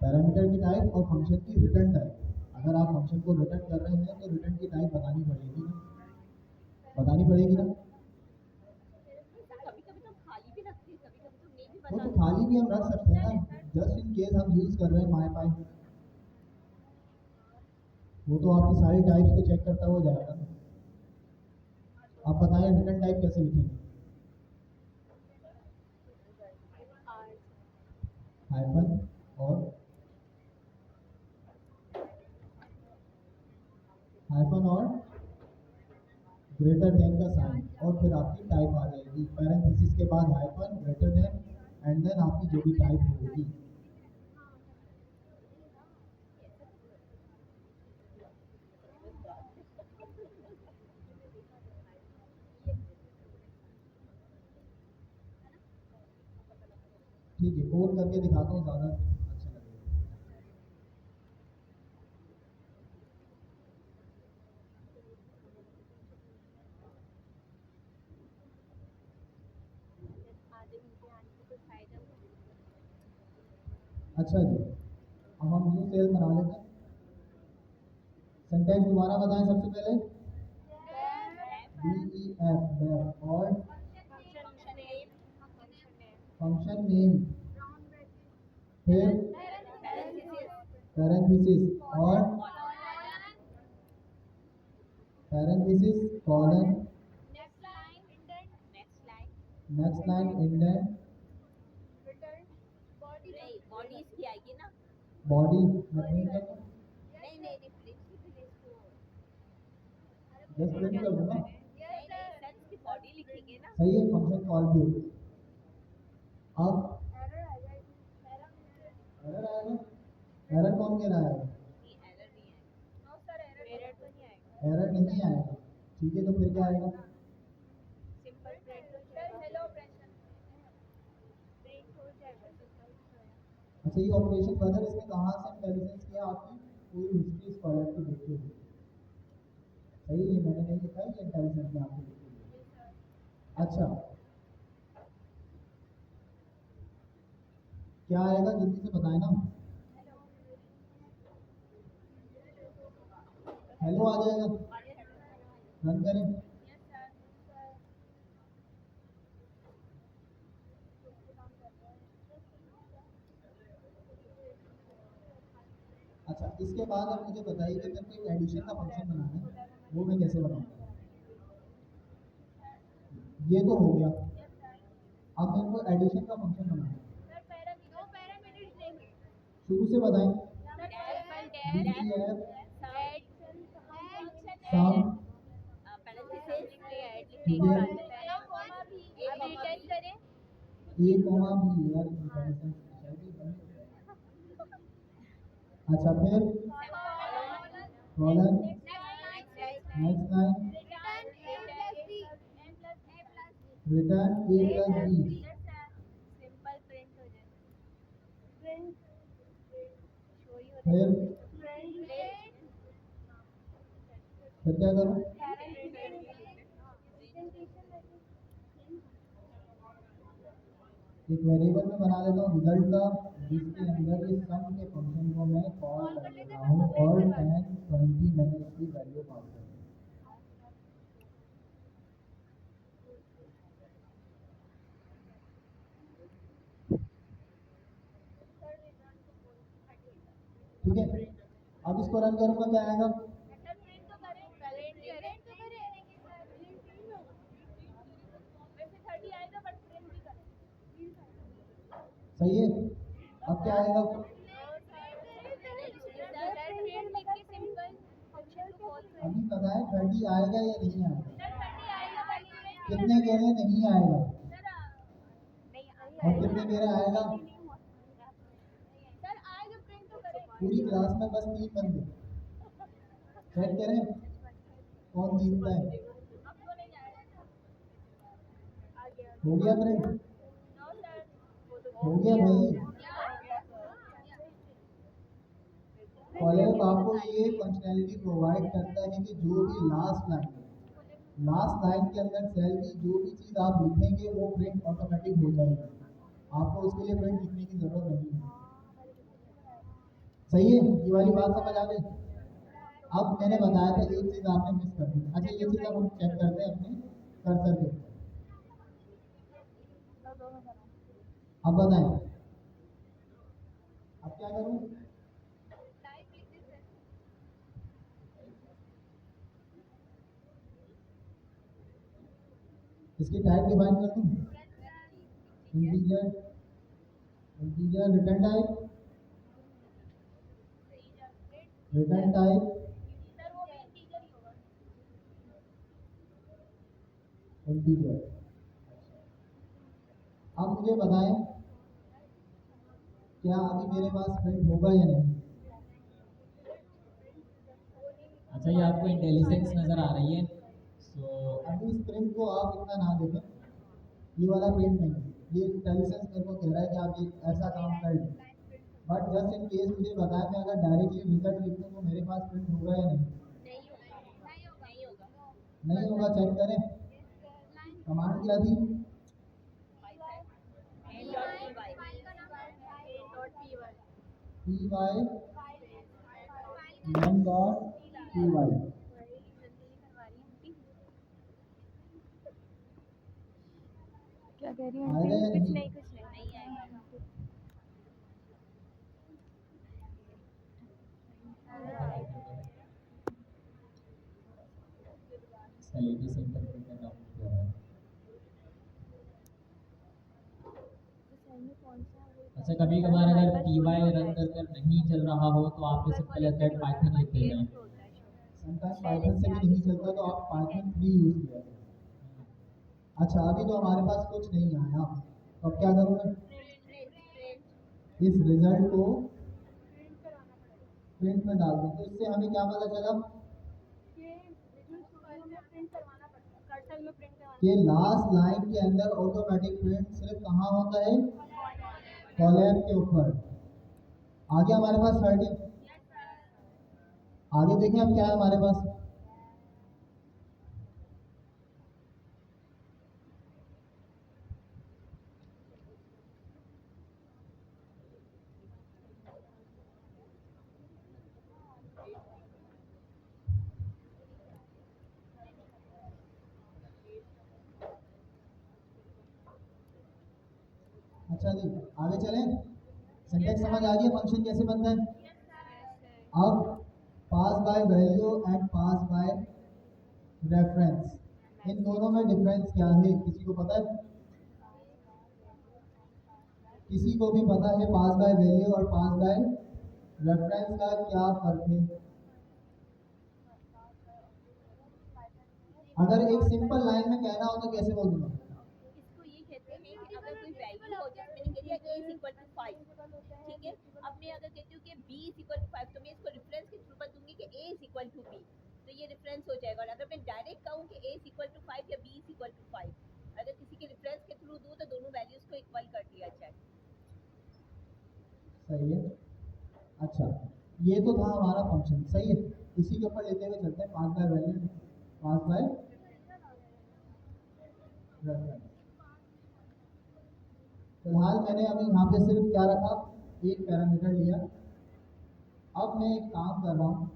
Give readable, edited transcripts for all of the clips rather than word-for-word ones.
Parameter की type और function की रिटर्न टाइप। अगर आप फंक्शन को रिटर्न कर रहे हैं तो रिटर्न की टाइप बतानी पड़ेगी ना, बतानी पड़ेगी ना। कभी कभी तो खाली भी रखते हैं, कभी कभी तो नहीं भी वो तो बताते। खाली भी हम रख सकते हैं ना, जस्ट इन केस हम यूज कर रहे हैं माईपाई, वो तो आपकी सारी टाइप्स को चेक करता हुआ जाएगा ना। आप बताएं रिटर्न टाइप कैसे लिखेंगे? हाइफन और हाइफन और ग्रेटर देन का साइन, और फिर आपकी टाइप आ जाएगी। पैरेंथेसिस के बाद hyphen, greater than, and then आपकी जो भी टाइप होगी। ठीक है, कोड करके दिखाता हूँ, ज़्यादा अच्छा लगेगा। अच्छा जी, अब हम न्यू सेल बना लेते हैं। सिंटैक्स दोबारा बताएं सबसे पहले। DEF और फंक्शन नेम, फिर पैरेंथेसिस और parenthesis colon, next line indent, body इसकी आएगी ना। बॉडी नहीं करना, नहीं नहीं नहीं, प्रिंट इसको जस्ट प्रिंट कर दूंगा। नहीं नहीं सर, इसकी बॉडी लिखेंगे ना। सही है, फंक्शन कॉल भी होगी। अब एरर आएगा, एरर कौन कह रहा है? नहीं एरर नहीं आएगा। नो सर, एरर तो नहीं आएगा। एरर नहीं आएगा, ठीक है, तो फिर क्या आएगा? सिंपल प्रिंट हो जाएगा। हेलो ऑपरेशन प्रिंट हो जाएगा। अच्छा, ये ऑपरेशन ब्रदर इसने कहाँ से इंटेलिजेंस किया? आपकी पूरी हिस्ट्री स्कॉलर की देखते हुए। सही है, मैंने नहीं लिखा है, ये इंटेलिजेंस में आपको देखते हुए। अच्छा, क्या आएगा जल्दी से बताएं ना। हेलो आ जाएगा, रन करें। अच्छा, इसके बाद अब मुझे बताइए कि मेरे को एडिशन का फंक्शन बनाना है, वो मैं कैसे बनाऊंगा? ये तो हो गया, अब मेरे को एडिशन का फंक्शन बनाना है। शुरू से बताएं। DEF सम, ठीक है, A कॉमा B, यार इंटेलिजेंस अच्छा, फिर colon, next line, return A plus B, simple print हो जाएगा। प्रिंट फिर क्या करूं? एक वेरिएबल में बना लेता हूँ रिजल्ट का, जिसके अंदर इस सम के फंक्शन को मैं कॉल कर लेता हूँ, और 10 20 मैंने इसकी वैल्यू पास कर दी। ठीक है, अब इसको रन करूंगा, क्या आएगा? सही है, अब क्या आएगा? अभी पता है 30 आएगा या नहीं आएगा? कितने कह रहे हैं नहीं आएगा, और कितने कह रहे हैं आएगा? पूरी क्लास में बस 3 बंदे चेक करें कौन जीतता है। हो गया फ्रेंड, हो गया भाई। कॉलेज आपको ये फंक्शनैलिटी प्रोवाइड करता है कि जो भी लास्ट लाइन के अंदर सेल की जो भी चीज़ आप लिखेंगे वो प्रिंट ऑटोमेटिक हो जाएगी, आपको उसके लिए प्रिंट लिखने की जरूरत नहीं है। सही है, ये वाली बात समझ आ गई। अब मैंने बताया था एक चीज आपने मिस कर दी। अच्छा, ये चीज अब हम चेक करते हैं अपने कर्सर के ऊपर। अब बताएं, अब क्या करूं? टाइप लिख दे सर। इसकी टाइप डिफाइन कर दूं। Integer, integer return type, return type sir वो भी इंटीजर ही होगा। इंटीजर। अब मुझे बताएं, क्या अभी मेरे पास प्रिंट होगा या नहीं? अच्छा, ये आपको इंटेलिजेंस नज़र आ रही है। अभी इस प्रिंट को आप इतना ना देखें, ये वाला प्रिंट नहीं है, ये इंटेलिजेंस मेरे को कह रहा है कि आप ये ऐसा काम कर लें। बट जस्ट इन केस मुझे बताएं, मैं अगर डायरेक्टली रिजल्ट लिख दूं तो मेरे पास प्रिंट होगा या नहीं? नहीं होगा। चेक करें, कमांड क्या थी? py main dot py। क्या कह रही आएगा या कुछ नहीं? नहीं कुछ नहीं आएगा। लेटेस्ट इंटरप्रेटर डाउनलोड किया है। अच्छा, कभी कभार अगर py रन कर नहीं चल रहा हो तो आप इसे पहले दैट पाइथन लिख देना। समटाइम पाइथन से भी नहीं चलता तो आप पाइथन 3 यूज किया करें। अच्छा, अभी तो हमारे पास कुछ नहीं आया, तो अब क्या करूँ मैं? इस रिजल्ट को प्रिंट में डाल दूं, तो इससे हमें क्या पता चला कि लास्ट लाइन के अंदर ऑटोमेटिक प्रिंट सिर्फ कहाँ होता है? कॉलम के ऊपर। आगे हमारे पास 30, आगे देखें अब क्या है हमारे पास। अच्छा जी, आगे चलें। सिंटैक्स समझ आ गया, फंक्शन कैसे बनता है। अब pass by value and pass by reference, इन दोनों में डिफरेंस क्या है? किसी को पता है? किसी को भी पता है पास बाय वैल्यू और पास बाय रेफरेंस का क्या फर्क है? अगर एक सिंपल लाइन में कहना हो तो कैसे बोलूंगा? इसको ये कहते हैं कि अगर कोई वैल्यू हो, जैसे मैंने कह दिया a is equal to 5, ठीक है। अब मैं अगर कहती हूँ कि b is equal to 5, तो मैं इसको रेफरेंस के थ्रू बताऊंगी कि a is equal to b, तो ये रेफरेंस हो जाएगा। और अगर मैं डायरेक्ट कहूँ कि a is equal to 5 या b is equal to 5, अगर किसी के रेफरेंस के थ्रू दूँ तो दोनों वैल्यूज को इक्वल कर दिया जाए। सही है। अच्छा, ये तो था हमारा फंक्शन, सही है। इसी के ऊपर लेते हुए चलते हैं, pass by value pass by reference. फिलहाल मैंने अभी यहाँ पे सिर्फ क्या रखा, एक पैरामीटर लिया। अब मैं एक काम कर रहा हूँ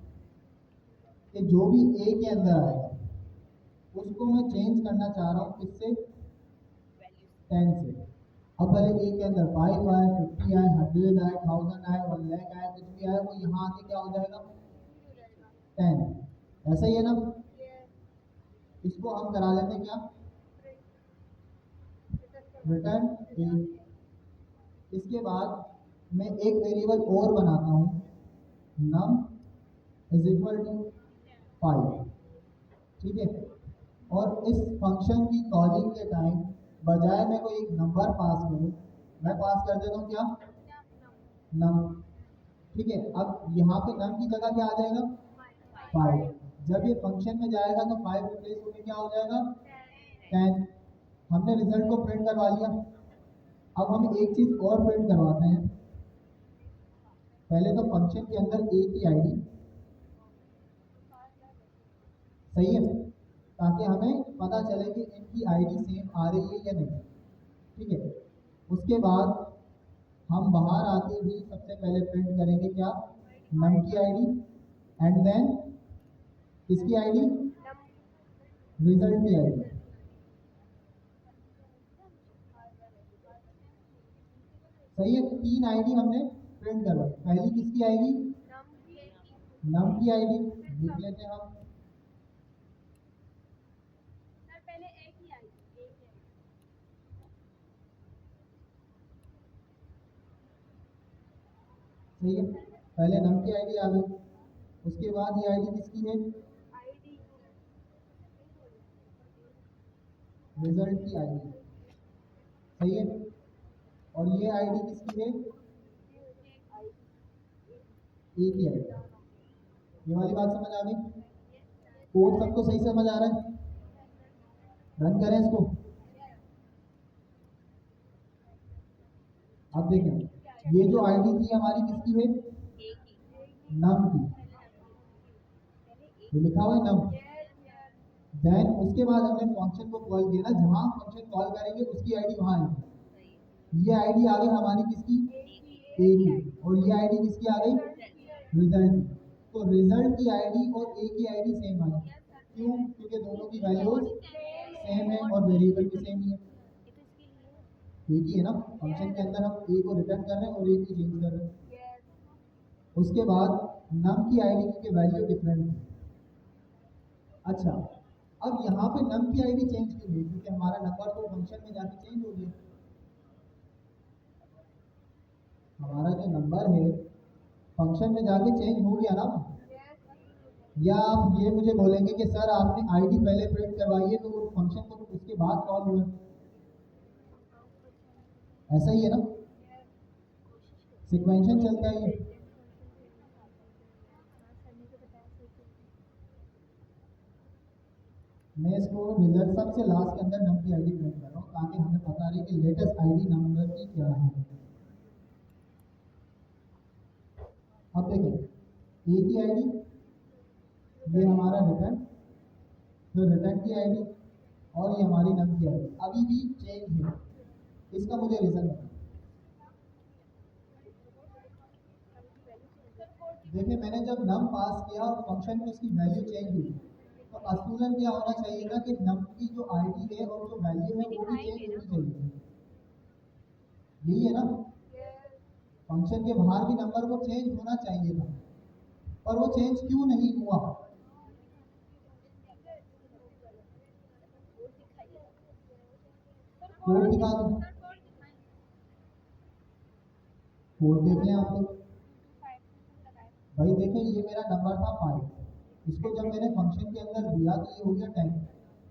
कि जो भी ए के अंदर आएगा उसको मैं चेंज करना चाह रहा हूँ, किससे? 10 से। अब पहले ए के अंदर 5 आए, 50 आए, 100 आए, 1000 आए, 1 लाख आए, कुछ भी आए, वो यहाँ आके क्या हो जाएगा? 10। ऐसा ही है ना? इसको हम करा लेते हैं क्या? रिटर्न ए। इसके बाद मैं एक वेरिएबल और बनाता हूँ, num इज इक्वल टू 5, ठीक है। और इस फंक्शन की कॉलिंग के टाइम बजाय मैं कोई एक नंबर पास करूँ, मैं पास कर देता हूँ क्या? नम, ठीक है। अब यहाँ पे नम की जगह क्या आ जाएगा? 5। जब ये फंक्शन में जाएगा तो 5 रिप्लेस होके क्या हो जाएगा? 10। हमने रिजल्ट को प्रिंट करवा लिया। अब हम एक चीज और प्रिंट करवाते हैं। पहले तो फंक्शन के अंदर ए की आईडी, सही है, ताकि हमें पता चले कि इनकी आईडी सेम आ रही है या नहीं, ठीक है। उसके बाद हम बाहर आते ही सबसे पहले प्रिंट करेंगे क्या? नम की आईडी एंड देन किसकी आईडी, रिजल्ट की आईडी। सही है, 3 आईडी हमने प्रिंट करवाई। पहली किसकी आएगी, नम की आईडी लिख लेते हैं हम। सर पहले ए की आएगी, सही है, पहले नम की आईडी आ गई, उसके बाद ये आईडी किसकी है, आईडी रिजल्ट की आईडी। सही है, और ये आईडी किसकी है, ए की आईडी। ये वाली बात समझ आ गई, कोड सबको सही समझ आ रहा है, रन करें इसको। अब देखें ये जो आईडी थी हमारी किसकी है, नम की, ये लिखा हुआ है नम। देन उसके बाद हमने फंक्शन को कॉल किया ना, जहां फंक्शन कॉल करेंगे उसकी आईडी वहां आएगी। ये आईडी आ गई हमारी किसकी, ए की, और ये आईडी किसकी आ गई, रिजल्ट की। तो रिजल्ट की आईडी और ए की आईडी सेम आई, क्यों, क्योंकि दोनों की वैल्यूज सेम है और वेरिएबल भी सेम ही है, एक ही है ना। फंक्शन के अंदर हम ए को रिटर्न कर रहे हैं और ए की चेंज कर रहे हैं। उसके बाद नम की आईडी की वैल्यू डिफरेंट है। अच्छा, अब यहाँ पे नम की आईडी चेंज क्यों हुई, क्योंकि हमारा नंबर तो फंक्शन में जाके चेंज हो गया। हमारा जो नंबर है फंक्शन में जाके चेंज हो गया ना। या आप ये मुझे बोलेंगे कि सर आपने आईडी पहले प्रिंट करवाई है तो फंक्शन तो उसके बाद कॉल हुआ, ऐसा ही है ना, सिक्वेंशन चलता है ये। मैं इसको रिजल्ट सबसे लास्ट के अंदर नम की आईडी प्रिंट कर रहा हूँ ताकि हमें पता रहे कि लेटेस्ट आईडी नंबर की क्या है। अब देखें ए की आईडी, ये हमारा रिटर्न, फिर रिटर्न की आईडी और ये हमारी नम की आईडी अभी भी चेंज है। इसका मुझे रीजन बताओ। देखिए मैंने जब नम पास किया और फंक्शन में उसकी वैल्यू चेंज हुई तो असूलन क्या होना चाहिए था कि नम की जो आईडी है और जो वैल्यू है वो भी चेंज होनी चाहिए। यही है ना, फंक्शन के बाहर भी नंबर को चेंज होना चाहिए था, पर वो चेंज क्यों नहीं हुआ। कोड दिखा दो, कोड देख लें आप लोग। भाई देखें ये मेरा नंबर था 5, इसको जब मैंने फंक्शन के अंदर दिया तो ये हो गया 10,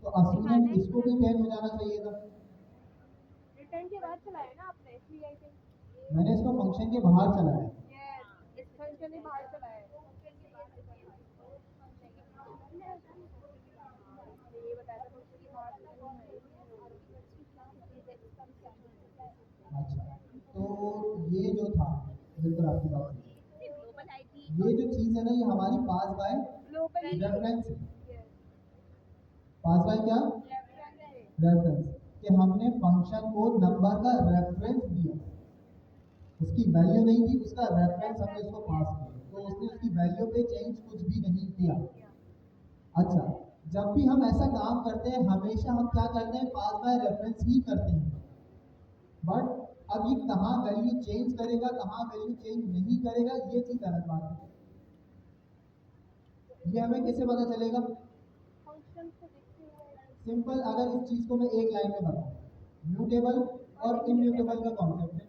तो असूलन इसको भी 10 हो जाना चाहिए था। रिटर्न के बाद चलाया ना आपने, इसलिए आई थिंक मैंने इसको फंक्शन के बाहर चलाया। इस फंक्शन के बाहर चलाया है। ये बताया था फंक्शन के बाहर अच्छा, तो ये जो था बिल्कुल आपकी बात सही है। ये जो चीज़ है ना ये हमारी पास बाय रेफरेंस है। पास बाय क्या, रेफरेंस, कि हमने फंक्शन को नंबर का रेफरेंस दिया, उसकी वैल्यू नहीं थी, उसका रेफरेंस हमने इसको पास किया, तो उसने उसकी वैल्यू पे चेंज कुछ भी नहीं किया। अच्छा, जब भी हम ऐसा काम करते हैं हमेशा हम क्या करते हैं, पास बाय रेफरेंस ही करते हैं। बट अब ये कहाँ वैल्यू चेंज करेगा, कहाँ वैल्यू चेंज नहीं करेगा, ये चीज अलग बात है। ये हमें कैसे पता चलेगा, फंक्शन को देखते हुए सिंपल, अगर इस चीज को मैं एक लाइन में बताऊं, म्यूटेबल और इम्यूटेबल का कॉन्सेप्ट है।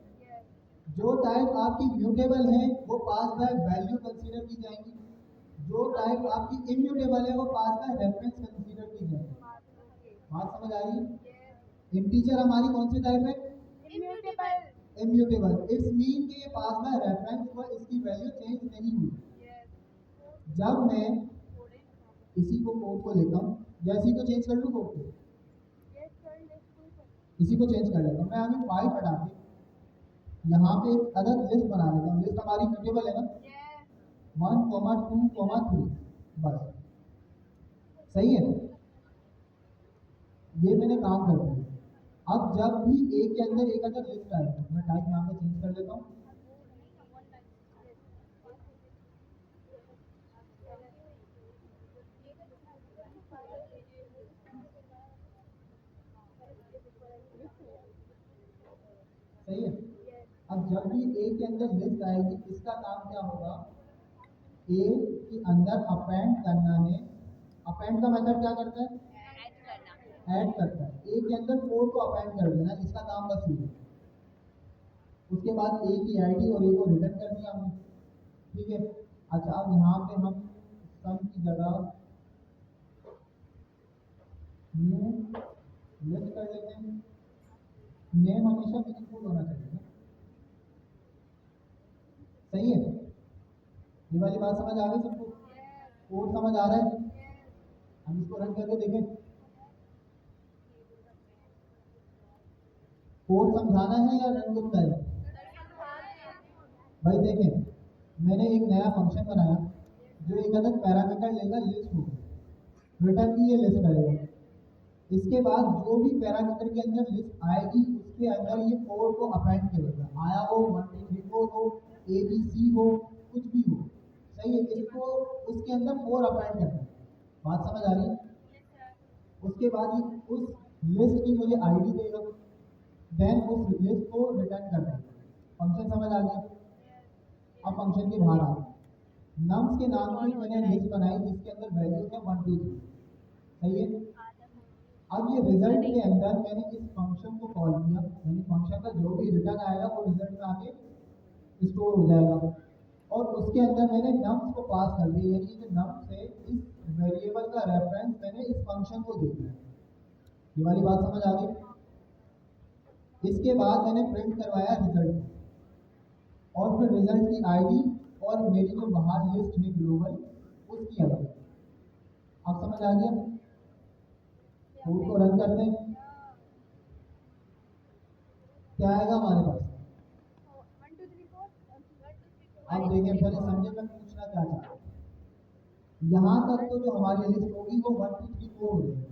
जो टाइप आपकी म्यूटेबल है वो पास बाय वैल्यू कंसीडर की जाएंगी, जो टाइप आपकी इम्यूटेबल है वो पास बाय रेफरेंस कंसीडर की जाएगी। बात समझ आ रही है। इंटीजर हमारी कौन सी टाइप है, इम्यूटेबल। इट्स मीन कि ये पास बाय रेफरेंस हुआ, इसकी वैल्यू चेंज नहीं हुई। जब मैं इसी को कोड को लेता हूँ या इसी को चेंज कर लूँ, कोड को इसी को चेंज कर लेता हूँ, मैं अभी 5 हटा के यहाँ पे एक अलग लिस्ट बना लेता हूँ। लिस्ट हमारी म्यूटेबल है ना, 1, 2, 3, बस सही है। ये मैंने काम कर दिया। अब जब भी ए के अंदर एक अगर लिस्ट आए, मैं टाइप यहाँ पे चेंज कर लेता हूँ, सही है। अब जब भी ए के अंदर लिस्ट आएगी, इसका काम क्या होगा, ए के अंदर अपेंड करना है। अपेंड का मेथड क्या करता है, ऐड करना। ऐड करता है। ए के अंदर 4 को अपेंड कर देना, इसका काम बस ये है। उसके बाद ए की आईडी और ए को रिटर्न कर दिया हमने, ठीक है। अच्छा, अब यहाँ पे हम सम की जगह न्यू लिस्ट कर लेते हैं। नेम हमेशा मीनिंगफुल होना चाहिए, सही है। ये वाली बात समझ आ गई सबको, कोड समझ आ रहा है। हम इसको रन करके देखें, कोड समझाना है या रन करना है। भाई देखें, मैंने एक नया फंक्शन बनाया जो एक अलग पैरामीटर लेगा, लिस्ट होगी, रिटर्न की ये लिस्ट करेगा। इसके बाद जो भी पैरामीटर के अंदर लिस्ट आएगी उसके अंदर ये 4 को अपेंड करेगा, आया हो 1 2 3 4 हो, ए बी सी हो, कुछ भी हो, सही है। इसको उसके अंदर 4 अपेंड करना है। बात समझ आ रही है। उसके बाद ये उस लिस्ट की मुझे आईडी देगा, देन उस लिस्ट को रिटर्न कर देगा। फंक्शन समझ आ गया। अब फंक्शन के बाहर आ गए, नम्स के नाम की मैंने लिस्ट बनाई जिसके अंदर वैल्यू है 1 2 3, सही है। अब ये रिजल्ट के अंदर मैंने इस फंक्शन को कॉल किया, यानी फंक्शन का जो भी रिटर्न आएगा वो रिजल्ट में आके स्टोर हो जाएगा। और उसके अंदर मैंने नम्स को पास कर दिया, यानी जो नम्स है इस वेरिएबल का रेफरेंस मैंने इस फंक्शन को दे दिया। ये वाली बात समझ आ गई। इसके बाद मैंने प्रिंट करवाया रिजल्ट, और फिर रिजल्ट की आईडी और मेरी जो बाहर लिस्ट है ग्लोबल उसकी आईडी। अब समझ आ गया। कोड को रन करते हैं, क्या आएगा हमारे पास। अब देखें, पहले समझे मैं पूछना क्या चाहता हूँ। यहाँ तक तो जो हमारी लिस्ट होगी वो 1 2 3 4 हो जाएगी।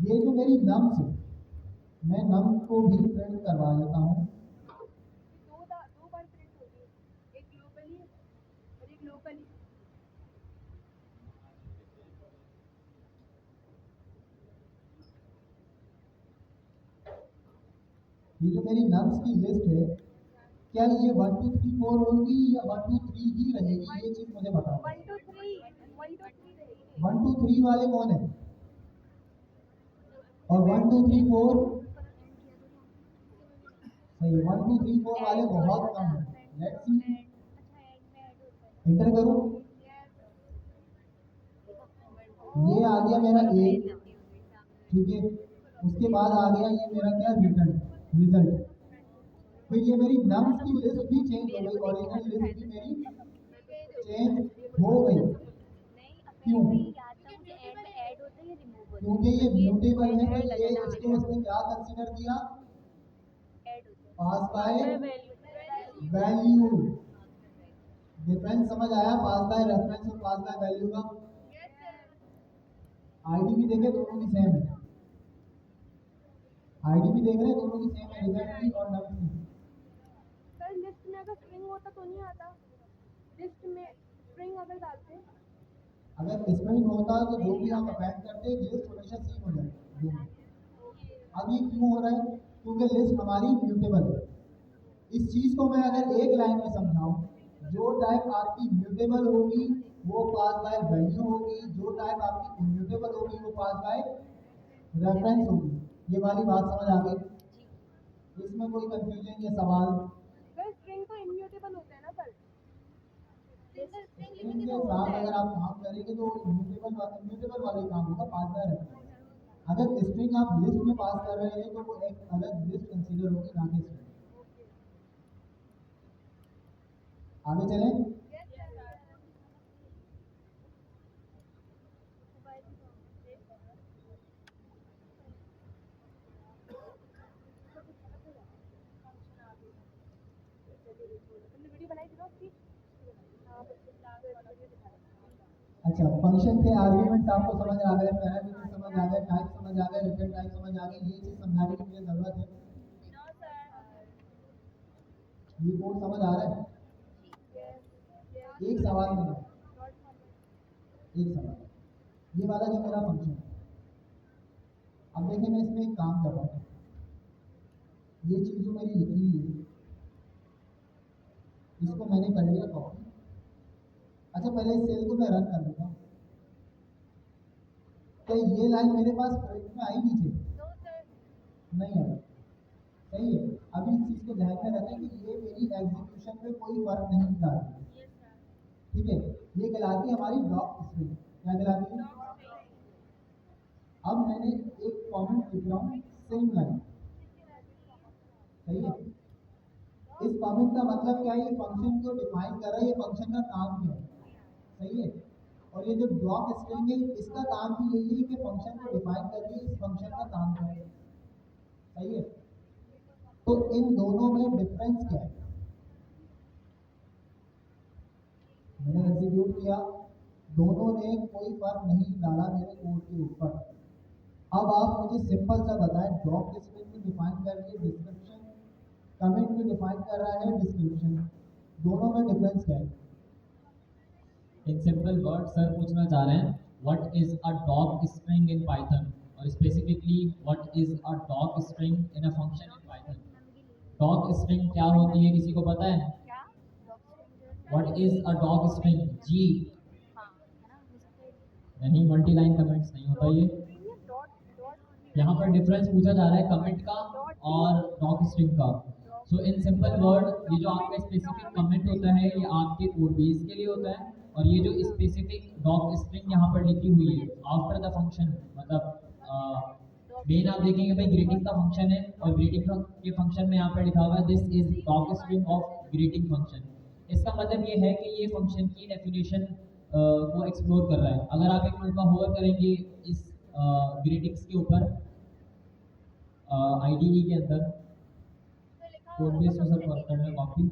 ये जो मेरी नम्स है, मैं नम्स को भी प्रिंट करवा लेता हूँ। दो बार प्रिंट होगी, एक ग्लोबली और एक लोकली। ये जो मेरी नम्स की लिस्ट है, क्या ये 1 2 3 4 होगी या 1 2 3 ही रहेगी, ये चीज मुझे बताओ। 1 2 3 रहेगी। 1 2 3 वाले कौन है, और 1 2 3 4 सही। 1 2 3 4 वाले बहुत कम है। लेट्स सी, एंटर करो। ये आ गया मेरा ए, ठीक है। उसके बाद आ गया ये मेरा क्या, रिटर्न रिजल्ट। फिर ये मेरी नम्स की लिस्ट भी चेंज हो गई, ओरिजिनल लिस्ट भी मेरी चेंज हो गई। क्यों, क्योंकि ये म्यूटेबल है। तो ये इसको इसने क्या कंसीडर किया, पास बाय वैल्यू। डिफरेंस समझ आया, पास बाय रेफरेंस और पास बाय वैल्यू का। आईडी भी देखे, दोनों की सेम है। आईडी भी देख रहे हैं, दोनों की सेम है, रिजल्ट की और नम्स की। सर लिस्ट में अगर स्ट्रिंग होता तो नहीं आता, लिस्ट में स्ट्रिंग अगर डालते, अगर स्ट्रिंग होता तो जो भी आप अपेंड करते लिस्ट हमेशा सेम हो जाती। अब ये क्यों हो रहा है, क्योंकि लिस्ट हमारी म्यूटेबल है। इस चीज को मैं अगर एक लाइन में समझाऊं, जो टाइप आपकी म्यूटेबल होगी वो पास बाय वैल्यू होगी, जो टाइप आपकी इम्यूटेबल होगी वो पास बाय रेफरेंस होगी। ये वाली बात समझ आ गई। इसमें कोई कंफ्यूजन या सवाल। सर स्ट्रिंग तो इम्यूटेबल होते हैं ना सर। स्ट्रिंग के साथ अगर आप काम करेंगे तो इम्यूटेबल वाले काम होगा, पास बाय रेफरेंस। अगर स्ट्रिंग आप लिस्ट में पास कर रहे हैं तो वो एक अलग लिस्ट कंसीडर होगी, ना कि स्ट्रिंग। आगे चलें। अच्छा, फंक्शन के आर्गुमेंट्स आपको समझ आ गए, पैरामीटर समझ आ गए, टाइप समझ आ गए, रिटर्न टाइप समझ आ गए। ये चीज समझाने की मुझे जरूरत है। ये कोड समझ आ रहा है। एक सवाल मेरा, एक सवाल, ये वाला जो मेरा फंक्शन है, अब देखिए मैं इसमें एक काम कर रहा हूँ। ये चीज़ जो मेरी लिखी हुई है इसको मैंने कर लिया कॉपी। अच्छा पहले इस सेल को मैं रन कर लेता हूँ। तो ये लाइन मेरे पास प्रिंट में आई नीचे नो सर। नहीं आई, सही है। अभी इस चीज़ को ध्यान में रखें कि ये मेरी एग्जीक्यूशन पे कोई वर्क नहीं कर रही, यस सर। ठीक है। ये कहलाती है हमारी डॉक स्ट्रिंग। क्या कहलाती है? अब मैंने एक कमेंट लिख रहा हूँ सेम लाइन, सही है। इस कमेंट का मतलब क्या है? ये फंक्शन को डिफाइन कर रहा है, ये फंक्शन का काम क्या है, सही है। और ये जो ब्लॉक स्ट्रिंग है इसका काम भी यही है कि फंक्शन को डिफाइन करके इस फंक्शन का काम क्या है, सही है। तो इन दोनों में डिफरेंस क्या है? मैंने एग्जीक्यूट किया, दोनों ने कोई फर्क नहीं डाला मेरे कोड के ऊपर। अब आप मुझे सिंपल सा बताएं, ब्लॉक स्ट्रिंग में डिफाइन कर रही है डिस्क्रिप्शन, कमेंट में डिफाइन कर रहा है डिस्क्रिप्शन, दोनों में डिफरेंस क्या है? इन सिंपल वर्ड सर पूछना चाह रहे हैं what is a docstring in Python, और specifically what is a docstring in a function in Python. Docstring क्या होती है, किसी को पता है? क्या? What is a docstring? जी हाँ है ना, मिस्टेक। नहीं, मल्टी लाइन कमेंट्स नहीं होता ये। डॉट डॉट यहाँ पर डिफरेंस पूछा जा रहा है कमेंट का और डॉक स्ट्रिंग का। सो इन सिंपल वर्ड, ये जो आपका स्पेसिफिक कमेंट होता है ये आपके कोड बेस के लिए होता है, और ये जो स्पेसिफिक डॉक स्ट्रिंग यहाँ पर लिखी हुई है आफ्टर द फंक्शन, मतलब मेन आप देखेंगे भाई ग्रीटिंग का फंक्शन है, और ग्रीटिंग के फंक्शन में यहाँ पर लिखा हुआ है this is doc string of greeting function. इसका मतलब ये है कि ये फंक्शन की डेफिनेशन को एक्सप्लोर कर रहा है। अगर आप एक मिनट का होवर करेंगे इस ग्रीटिंग्स के ऊपर आईडीई के अंदर, कोड बेस को सर करना कॉपी।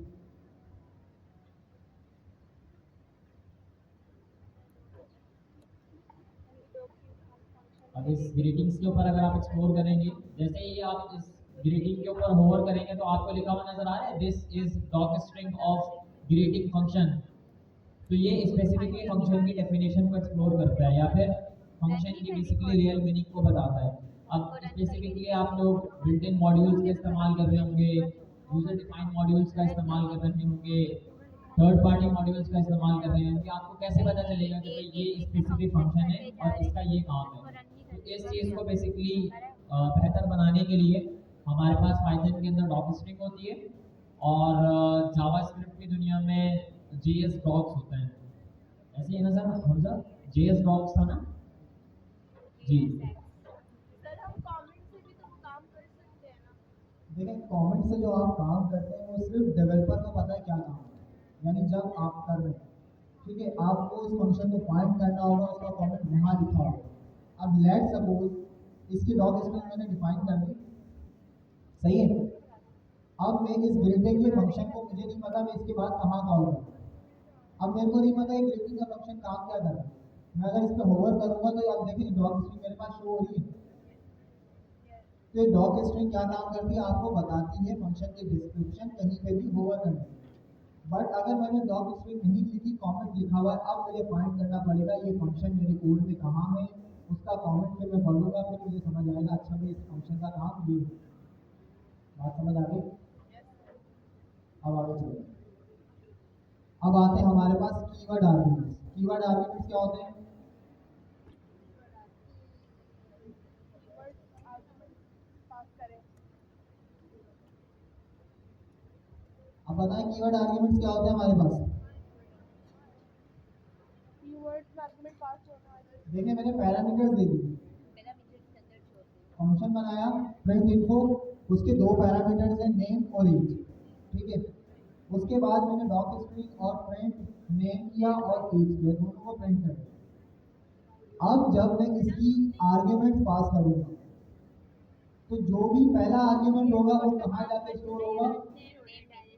अब इस ग्रीटिंग्स के ऊपर अगर आप एक्सप्लोर करेंगे, जैसे ही आप इस ग्रीटिंग के ऊपर होवर करेंगे तो आपको लिखा हुआ नजर आ रहा है this is doc string of greeting function. तो ये स्पेसिफिकली फंक्शन की डेफिनेशन को एक्सप्लोर करता है या फिर फंक्शन की बेसिकली रियल मीनिंग को बताता है। अब स्पेसिफिकली आप लोग बिल्ट इन मॉड्यूल्स का इस्तेमाल कर रहे होंगे, यूजर डिफाइंड मॉड्यूल्स का इस्तेमाल कर रहे होंगे, थर्ड पार्टी मॉड्यूल्स का इस्तेमाल कर रहे होंगे, आपको कैसे पता चलेगा कि भाई ये स्पेसिफिक फंक्शन है और इसका ये काम है। तो इस चीज़ को बेसिकली बेहतर बनाने के लिए हमारे पास पाइथन के अंदर डॉक स्ट्रिंग होती है, और जावास्क्रिप्ट की दुनिया में जेएस डॉक्स होते हैं। ऐसे ही है ना सर? हमजा जेएस डॉक्स था ना जी। सर हम कमेंट से भी तो काम कर सकते हैं ना। देखिए कमेंट से जो आप काम करते हैं वो सिर्फ डेवलपर को पता है क्या काम है, यानी जब आप कर रहे हैं, ठीक है, आपको उस फंक्शन को फाइंड करना होगा, उसका कमेंट वहाँ लिखा होगा। अब लेट सपोज इसकी डॉक स्ट्रिंग मैंने डिफाइन कर दी, सही है। अब मैं इस ग्रीटिंग के फंक्शन को, मुझे नहीं पता मैं इसके बाद कहाँ कॉल करूँ। अब मेरे को नहीं पता ये ग्रीटिंग का फंक्शन काम क्या कर रहा है। मैं अगर इस पर होवर करूँगा तो आप देखिए डॉक स्ट्रिंग मेरे पास शो हो रही है। तो ये डॉक स्ट्रिंग क्या काम करती है? आपको बताती है फंक्शन की डिस्क्रिप्शन कहीं पे भी होवर करने। बट अगर मैंने डॉक स्ट्रिंग नहीं लिखी, कमेंट लिखा हुआ है, अब मुझे फाइंड करना पड़ेगा ये फंक्शन मेरे कोड में कहाँ है, उसका कमेंट फिर मैं पढ़ूंगा, फिर मुझे समझ आएगा अच्छा भाई इस फंक्शन का काम ये है। बात समझ आ गई? अब आगे चलो। अब आते हैं हमारे पास कीवर्ड आर्गुमेंट्स। कीवर्ड आर्गुमेंट्स क्या होते हैं? अब बताएं कीवर्ड आर्गुमेंट्स क्या होते हैं हमारे पास? देखिए मैंने पैरामीटर्स दे दिए, फंक्शन बनाया प्रिंट इन्फो, उसके दो पैरामीटर्स हैं नेम और एज, ठीक है। उसके बाद मैंने डॉक स्ट्रिंग और प्रिंट नेम किया और एज किया, दोनों को प्रिंट कर दिया। अब जब मैं इसकी आर्ग्यूमेंट पास करूंगा तो जो भी पहला आर्ग्यूमेंट होगा वो कहाँ जाके स्टोर होगा?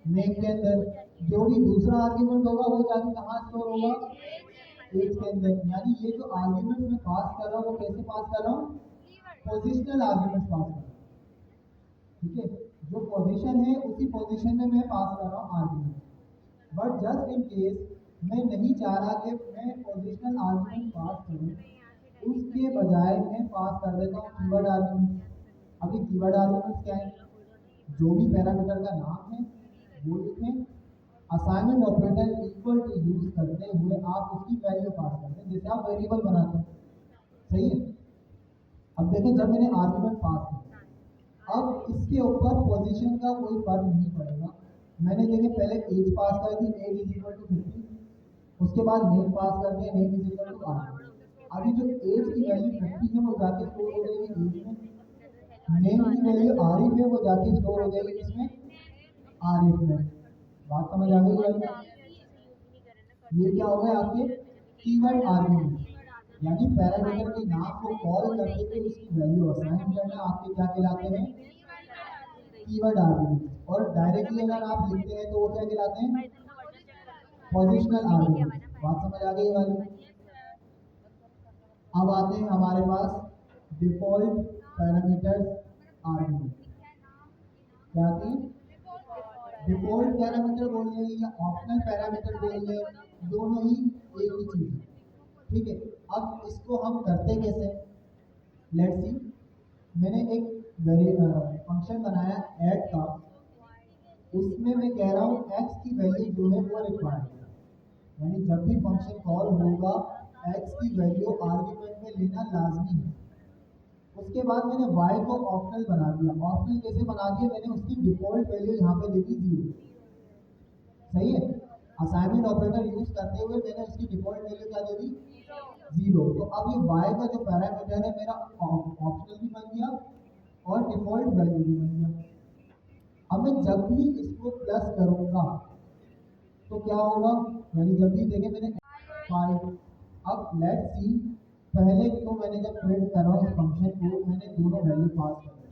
नेम के अंदर। जो भी दूसरा आर्ग्यूमेंट होगा वो जाके कहाँ स्टोर होगा? एज के अंदर। यानी ये जो आर्ग्यूमेंट मैं पास कर रहा हूँ वो कैसे पास कर रहा हूँ? पोजिशनल आर्ग्यूमेंट पास कर रहा हूँ, ठीक है। जो पोजीशन है उसी पोजीशन में मैं पास कर रहा हूँ argument. But just in case मैं नहीं चाह रहा कि मैं पोजीशनल आर्ग्यूमेंट पास करूँ, उसके बजाय मैं पास कर देता हूँ कीवर्ड आर्ग्यूमेंट। अभी कीवर्ड आर्ग्यूमेंट्स क्या है? जो भी पैरामीटर का नाम है वो लिखें, assignment operator equal to use करते हुए आप उसकी वैल्यू पास करते हैं, जैसे आप वेरिएबल बनाते हैं, सही है। अब देखें जब मैंने आर्गुमेंट पास किया, अब इसके ऊपर पोजीशन का कोई फर्क नहीं पड़ेगा। मैंने देखे पहले एज पास कर दी, एज इज इक्वल टू 50, उसके बाद नेम पास कर दिया, name is equal to R. अभी जो एज की वैल्यू 50 है वो जाके स्टोर हो जाएगी एज में, नेम की वैल्यू आर में वो जाके स्टोर हो जाएगी इसमें आर में। बात समझ आ गई है? ये क्या हो गया आपके कीवर्ड आर्गुमेंट, यानी पैरामीटर के नाम को कॉल करते हुए उसकी वैल्यू असाइन करना आपके क्या कहलाते हैं, कीवर्ड आर्गुमेंट। और डायरेक्टली अगर आप लिखते हैं तो वो क्या कहलाते हैं, पोजिशनल आर्गुमेंट। बात समझ आ गई वाली? अब आते हैं हमारे पास डिफॉल्ट पैरामीटर्स आर्गुमेंट। क्या आते हैं? डिफॉल्ट पैरामीटर बोल रहे हैं या ऑप्शनल पैरामीटर बोल रहे हैं, दोनों ही एक ही चीज है, ठीक है। अब इसको हम करते कैसे, लेट्स सी। मैंने एक फंक्शन बनाया ऐड का, उसमें मैं कह रहा हूँ x की वैल्यू जो है वो रिक्वायर्ड है, यानी जब भी फंक्शन कॉल होगा x की वैल्यू आर्गुमेंट में लेना लाजमी है। उसके बाद मैंने y को ऑप्शनल बना दिया। ऑप्शनल कैसे बना दिया, मैंने उसकी डिफॉल्ट वैल्यू यहाँ पे दे दी 0, सही है। असाइनमेंट ऑपरेटर यूज करते हुए मैंने उसकी डिफॉल्ट वैल्यू क्या दे दी, 0। तो अब ये y का जो पैरामीटर है मेरा ऑप्शनल भी बन गया और डिफॉल्ट वैल्यू भी बन गया। अब मैं जब भी इसको प्लस करूंगा तो क्या होगा, यानी जब भी देखें मैंने 5। अब लेट्स सी, पहले तो मैंने जब प्रिंट कर रहा हूँ इस फंक्शन को, मैंने दोनों वैल्यू पास करी,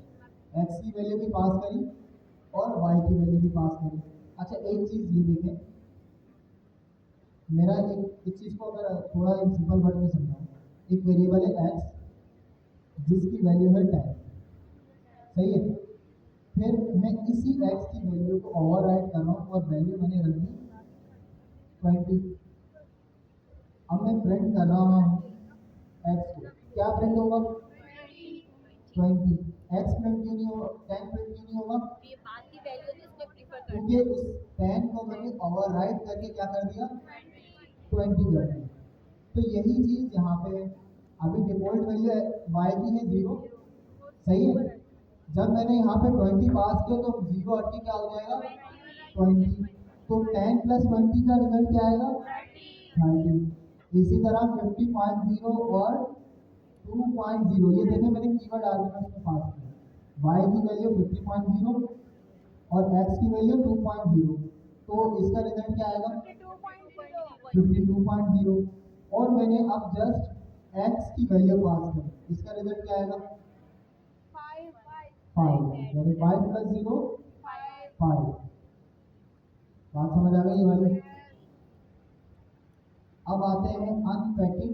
x की वैल्यू भी पास करी और y की वैल्यू भी पास करी। अच्छा एक चीज़ ये देखें, मेरा एक चीज़ को अगर थोड़ा सिंपल वर्ड में समझाऊँ, एक वेरिएबल है x जिसकी वैल्यू है 10, सही है। फिर मैं इसी x की वैल्यू को ओवरराइड कर रहा हूँ और वैल्यू मैंने रख दी 20। अब मैं प्रिंट कर रहा हूँ x को, क्या प्रिंट होगा 20। x प्रिंट क्यों नहीं होगा, 10 प्रिंट क्यों नहीं होगा, ये बात की वैल्यू जिसमें प्रीफर करते क्योंकि उस 10 को मैंने ओवरराइड करके क्या कर दिया 20 कर दिया। तो यही चीज़ यहाँ पे अभी डिफॉल्ट वैल्यू y की है 0, सही है। जब मैंने यहाँ पे 20 पास किया तो 0 हट के क्या हो जाएगा 20, तो 10 प्लस 20 का रिजल्ट क्या आएगा 30। इसी तरह 50.0 और 2.0, ये देखें मैंने कीवर्ड आर्गुमेंट में पास किया, y की वैल्यू 50.0 और x की वैल्यू 2.0, तो इसका रिजल्ट क्या आएगा 52.0। और मैंने अब जस्ट x की वैल्यू पास करी, इसका रिजल्ट क्या आएगा 5, यानी 5 प्लस 0 5। बात समझ आ गई वाली? अब आते हैं अनपैकिंग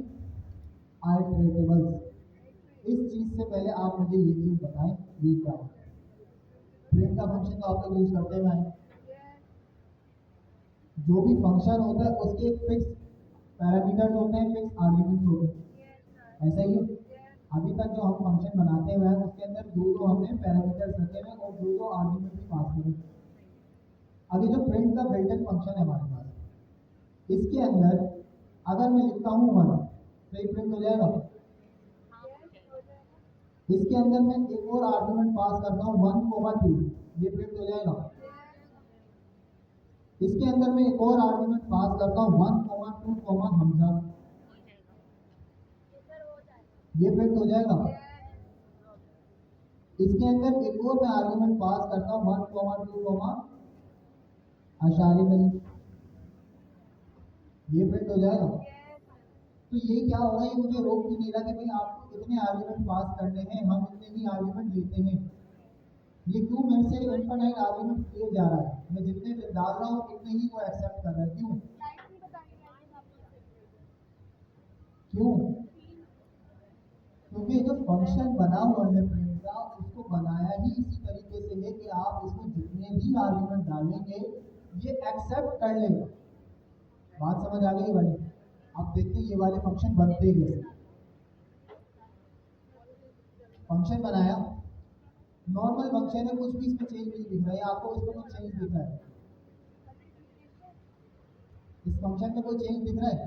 आइटरेटिबल्स। इस चीज़ से पहले आप मुझे ये चीज़ बताएं, ये क्या है। प्रिंट का फंक्शन तो आप लोग यूज करते हैं, जो भी फंक्शन होता है उसके फिक्स पैरामीटर्स होते हैं, फिक्स आर्ग्यूमेंट्स होते हैं, ऐसा ही है। अभी तक जो हम फंक्शन बनाते हुए हैं उसके अंदर दो हमने पैरामीटर्स रखे हुए और दो आर्ग्यूमेंट भी पास करे। अभी जो प्रिंट का बिल्ट इन फंक्शन है हमारे पास, इसके अंदर अगर मैं लिखता हूँ 1 तो ये प्रिंट हो जाएगा। इसके अंदर मैं एक और आर्ग्यूमेंट पास करता हूँ 1, 2, ये प्रिंट हो जाएगा। इसके अंदर मैं एक और आर्ग्यूमेंट पास करता हूँ 1, 2, हमजा, ये प्रिंट हो जाएगा। इसके अंदर एक और मैं आर्ग्यूमेंट पास करता हूँ 1, 2, अशारी बली, ये प्रिंट हो जाएगा। तो ये क्या होगा, ये मुझे रोक भी नहीं रहा कि भाई आपको इतने आर्ग्यूमेंट पास करने हैं, हम इतने ही आर्ग्यूमेंट लेते हैं। ये क्यों मेरे से इनफाइनाइट आर्ग्यूमेंट किए जा रहा है, मैं जितने डाल रहा हूँ उतने ही वो एक्सेप्ट कर रहा है। क्यों क्यों क्योंकि जो फंक्शन बना हुआ है प्रिंट का, उसको बनाया ही इसी तरीके से है कि आप इसमें जितने भी आर्ग्यूमेंट डालेंगे ये एक्सेप्ट कर लेगा। बात समझ आ गई वाली? अब देखते हैं ये वाले फंक्शन बनते कैसे। फंक्शन बनाया, नॉर्मल फंक्शन है, कुछ भी इसमें चेंज नहीं दिख रहा है, आपको इसमें कुछ चेंज दिख रहा है? इस फंक्शन में कोई चेंज दिख रहा है?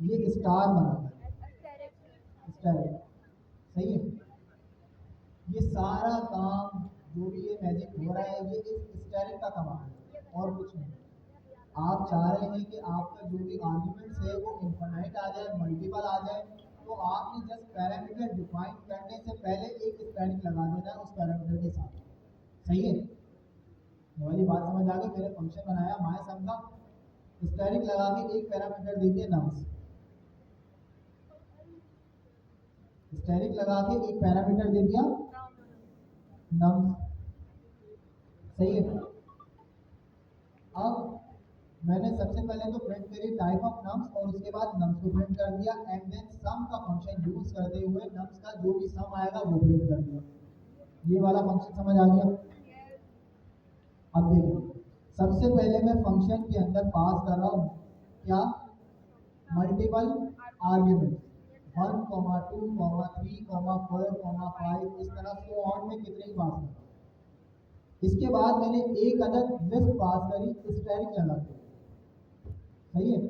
ये स्टार बना है, स्टार, सही है। ये सारा काम जो भी ये मैजिक हो रहा है, ये इस स्टेरिक का कमाल है और कुछ नहीं। आप चाह रहे हैं कि आपका जो भी आर्ग्यूमेंट्स है वो इनफाइनाइट आ जाए, मल्टीपल आ जाए, तो आपने जस्ट पैरामीटर डिफाइन करने से पहले एक स्टेरिक लगा देना है उस पैरामीटर के साथ, सही है। वाली बात समझ आ गई? मैंने फंक्शन बनाया माय सम का, स्टेरिक लगा के एक पैरामीटर दे दिया नम्स, स्टेरिक लगा के एक पैरामीटर दे दिया नम्स, सही है। अब मैंने सबसे पहले तो print curry type of nums और उसके बाद नम्स को प्रिंट कर दिया एंड देन सम का फंक्शन यूज करते हुए नम्स का जो भी सम आएगा वो प्रिंट कर दिया। ये वाला फंक्शन समझ आ गया? अब देखो, सबसे पहले मैं फंक्शन के अंदर पास कर रहा हूँ क्या? मल्टीपल आर्ग्यूमेंट 1, 2, 3, 4, 5, इस तरह सो ऑन में कितने ही पास कर। इसके बाद मैंने एक अदद लिस्ट पास करी स्टेरिक लगा के, सही है।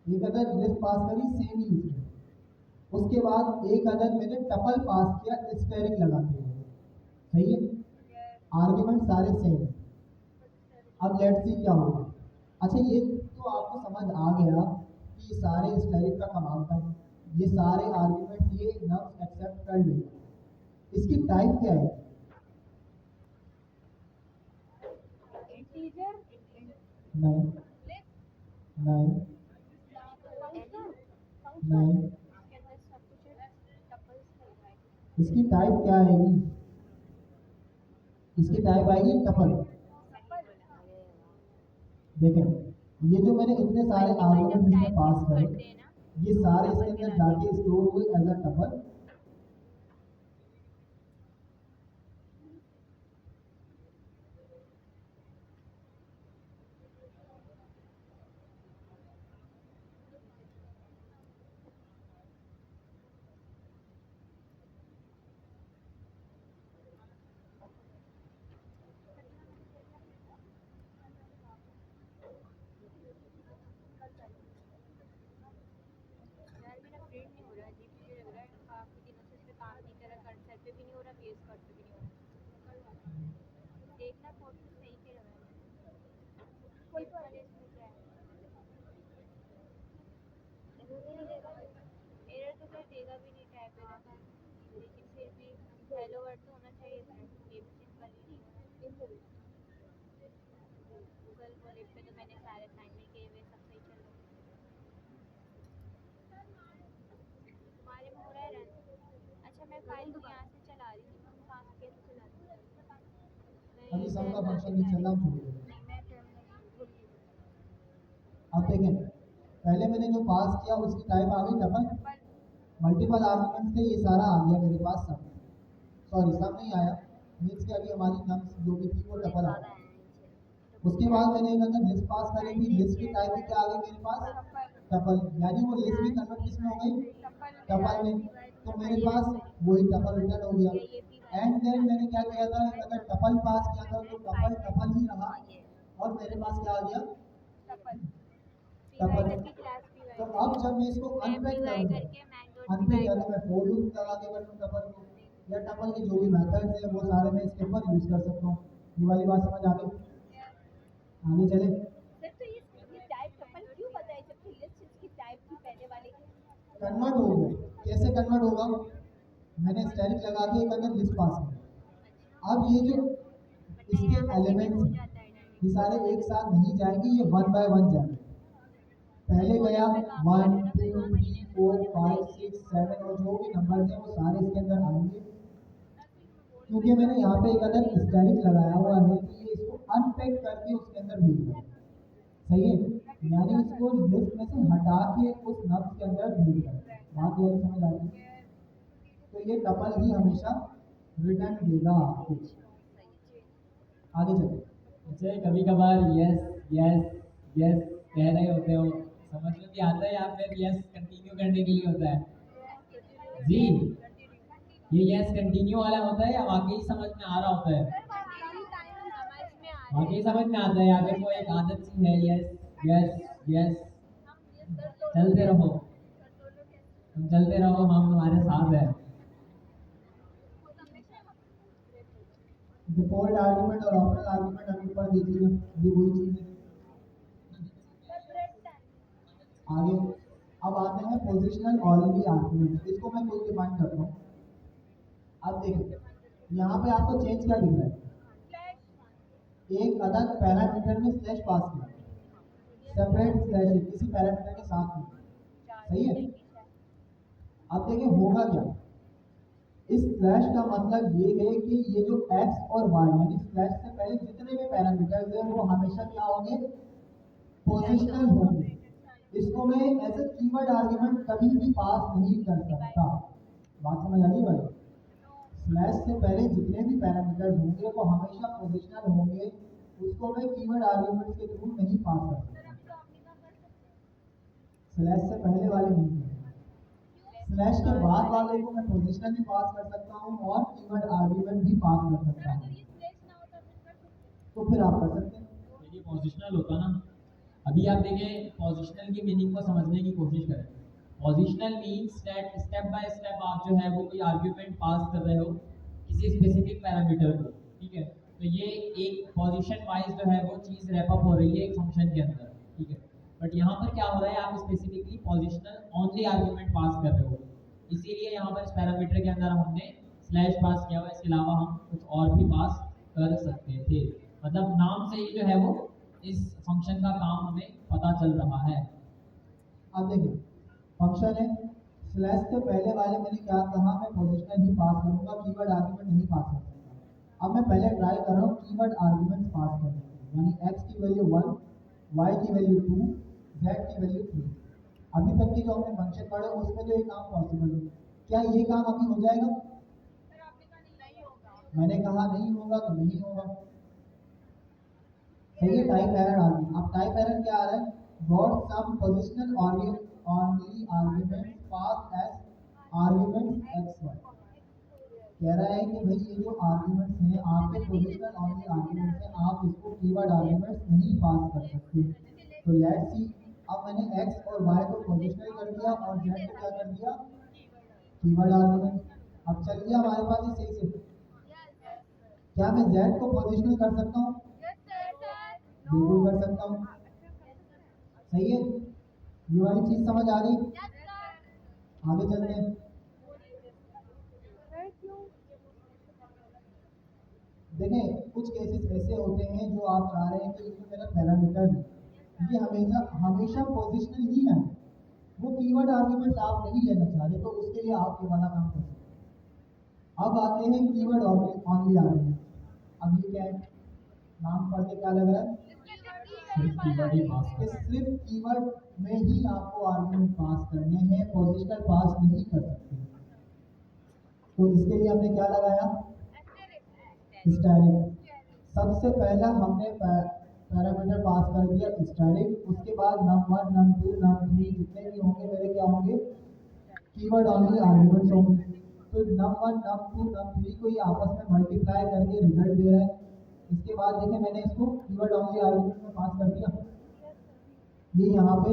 एक अदद लिस्ट पास करी सेम ही लिस्ट में, उसके बाद एक अदद मैंने टपल पास किया स्टेरिक लगाते हुए, सही है। आर्ग्यूमेंट सारे सेम है। अब लेट्स सी क्या होगा। अच्छा, ये तो आपको समझ आ गया कि सारे स्टेरिक का कमाल था, ये सारे आर्ग्यूमेंट ये नम्स एक्सेप्ट कर लेगा। इसकी टाइप क्या है? इंटीजर, नहीं नहीं नहीं, इसकी टाइप क्या आएगी? इसकी टाइप आएगी टपल। देखें, ये जो मैंने इतने सारे आर्ग्यूमेंट इसमें पास करे, ये सारे इसके अंदर जाके स्टोर हुए एज अ टपल। यार मेरा प्रिंट नहीं हो रहा, अजीब मुझे लग रहा है, काफी दिनों से इस पे काम नहीं करा, कर्सर पे भी नहीं हो रहा, बेस कट पे भी नहीं हो रहा। देखना कोड तो सही के लग रहा है। कोई तो इसमें क्या है? एरर तो खैर देगा भी नहीं टाइप एरर, लेकिन फिर भी हेलो वर्ड तो होना चाहिए था। ये भी सिंपल ही नहीं है। गूगल वॉलेट पे तो मैंने सारे असाइनमेंट किए हुए, सब सही चल रहा है। तुम्हारे में हो रहा है रन? अच्छा, मैं फाइल तो यहाँ से चला रही हूँ, तुम कहाँ से कैसे चला रही हो? अभी सम का फंक्शन नहीं चल रहा, छोड़ दो। नहीं, मैं भूल गई। अब देखें, पहले मैंने जो पास किया उसकी टाइप आ गई टपल। मल्टीपल आर्ग्यूमेंट से ये सारा आ गया मेरे पास सम, सॉरी सम नहीं आया, मीन्स कि अभी हमारी नम्स जो भी थी वो टपल आ गई। उसके बाद मैंने एक अंदर लिस्ट पास करी थी, लिस्ट की टाइप क्या आ गई मेरे पास? टपल, यानी वो लिस्ट भी कन्वर्ट किसमें हो गई? टपल में। तो मेरे पास वही टपल रिटर्न हो गया। एंड देन मैंने क्या किया था, अगर टपल पास किया था तो टपल टपल ही रहा और मेरे पास क्या आ गया? टपल। तो अब जब मैं इसको अनपैक करूंगा, अनपैक या तो मैं फॉर लूप लगा के करूँ टपल को, या टपल के जो भी मेथड्स हैं वो सारे मैं इसके ऊपर यूज कर सकता हूँ। ये वाली बात समझ आ गई? आगे चले। सर तो ये टाइप टपल क्यों बताई, जबकि लिस्ट इसकी टाइप थी पहले वाली की? कन्वर्ट हो गया। कैसे कन्वर्ट होगा? मैंने स्टेरिक लगा के एक अंदर लिस्ट पास किया। अब ये जो इसके एलिमेंट्स हैं ये सारे एक साथ नहीं जाएंगे, ये 1 बाय 1 जाएंगे। पहले गया 1, 2, 3, 4, 5, 6, 7 और जो भी नंबर्स हैं वो सारे इसके अंदर आएंगे। क्योंकि मैंने यहाँ पे एक अंदर स्टेरिक लगाया हुआ है कि ये इसको अनपैक करके उसके अंदर भेज रहा है, सही है। यानी इसको लिस्ट में से हटा के उस नब्स के अंदर भेज रहा है। बात ये समझ आ गई? तो ये टपल ही हमेशा रिटर्न देगा आपको। आगे चलो। अच्छा, कभी कभार यस यस यस कह रहे होते हो, समझ में भी आता है या फिर यस कंटिन्यू करने के लिए होता है? जी ये यस कंटिन्यू वाला होता है या वाकई समझ में आ रहा होता है? समझ में आ रहा वाकई समझ में आता है या फिर वो एक आदत सी है? यस यस यस, चलते रहो, तुम चलते रहो, हम तुम्हारे साथ हैं। डिफॉल्ट आर्गुमेंट और ऑपरेंट आर्गुमेंट अभी ऊपर देखिएगा, ये वही चीज है। आगे अब आते हैं पोजिशनल ऑर्डरली आर्गुमेंट, इसको मैं खुद डिफाइन करता हूँ। अब देखिए यहाँ पे आपको चेंज क्या दिख रहा है, एक अलग पैरामीटर में स्लैश पास किया, सेपरेट स्लैश किसी पैरामीटर के साथ में, सही है। अब देखिए होगा क्या, इस स्लैश का मतलब ये है कि ये जो x और y यानी स्लैश से पहले जितने भी पैरामीटर्स हैं वो हमेशा क्या होंगे, पोजिशनल होंगे। इसको मैं एज ए कीवर्ड आर्गुमेंट कभी भी पास नहीं कर सकता, बात समझ आ रही है? स्लैश से पहले जितने भी पैरामीटर्स होंगे वो हमेशा पोजिशनल होंगे, उसको मैं कीवर्ड आर्गुमेंट के थ्रू नहीं पास कर सकता। स्लैश से पहले वाले नहीं, स्लैश के बाद वाले को मैं पोजिशनल भी पास कर सकता हूँ और कीवर्ड आर्गुमेंट भी पास कर सकता हूँ, तो फिर आप कर सकते हैं। ये पोजिशनल होता ना, अभी आप देखें पोजिशनल की मीनिंग को समझने की कोशिश करें। Positional means that step by step आप जो है वो कोई आर्ग्यूमेंट पास कर रहे हो किसी स्पेसिफिक पैरामीटर को, ठीक है। तो ये एक पोजीशन वाइज जो है वो चीज़ रैप अप हो रही है एक फंक्शन के अंदर, ठीक है। बट यहाँ पर क्या हो रहा है, आप specifically positional only argument pass कर रहे हो, इसीलिए यहाँ पर इस पैरामीटर के अंदर हमने स्लैश पास किया हुआ, इसके अलावा हम कुछ और भी पास कर सकते थे। मतलब नाम से ही जो है वो इस फंक्शन का काम हमें पता चल रहा है। अब देखिए फंक्शन है, स्लैश से पहले वाले मैंने क्या कहा, मैं पोजिशनल ही पास करूंगा, कीवर्ड आर्गुमेंट नहीं पास कर सकता। अब मैं पहले ट्राई कर रहा हूँ कीवर्ड आर्गुमेंट पास करने के, यानी x की वैल्यू 1, y की वैल्यू 2, z की वैल्यू 3। अभी तक के जो हमने फंक्शन पढ़े उसमें जो ये काम पॉसिबल है, क्या ये काम अभी हो जाएगा? मैंने कहा नहीं होगा तो नहीं होगा, सही है। टाइप एरर आ गई। अब टाइप एरर क्या आ रहा है, got some positional only argument pass as argument xy। कह रहा है कि भाई ये जो आर्गुमेंट्स हैं आपके पोजिशनल ओनली आर्गुमेंट्स हैं, आप इसको कीवर्ड आर्गुमेंट्स नहीं पास कर सकते। तो लेट्स सी, अब मैंने x और y को पोजिशनल कर दिया और z को क्या कर दिया, कीवर्ड आर्गुमेंट। अब चलिए हमारे पास ये सही से, क्या मैं z को पोजिशनल कर सकता हूँ? बिल्कुल कर सकता हूँ, सही है। ये वाली चीज समझ आ गई? आगे चलते हैं। देखें कुछ केसेस ऐसे होते हैं जो आप चाह रहे हैं कि ये मेरा पैरामीटर है, ये हमेशा हमेशा पोजिशनल ही है, वो कीवर्ड आर्गुमेंट आप नहीं लेना चाह रहे, तो उसके लिए आप ये वाला काम कर सकते हैं। अब आते हैं कीवर्ड ओनली आर्गुमेंट। अब ये क्या है, नाम पढ़ के क्या लग रहा है, सिर्फ कीवर्ड ही पास कि कर, सिर्फ कीवर्ड में ही आपको आर्गुमेंट पास करने हैं, पोजिशनल पास नहीं कर सकते। तो इसके लिए हमने क्या लगाया, स्टैटिक। सबसे पहला हमने पैरामीटर पास कर दिया स्टैटिक, उसके बाद num1 num2 num3 जितने भी होंगे मेरे क्या होंगे, कीवर्ड ओनली आर्गुमेंट्स होंगे। तो num1 num2 num3 को ये आपस में मल्टीप्लाई करके रिजल्ट दे रहा है। इसके बाद देखिए मैंने इसको कीवर्ड ओनली आर्गुमेंट में पास कर दिया, ये यहाँ पे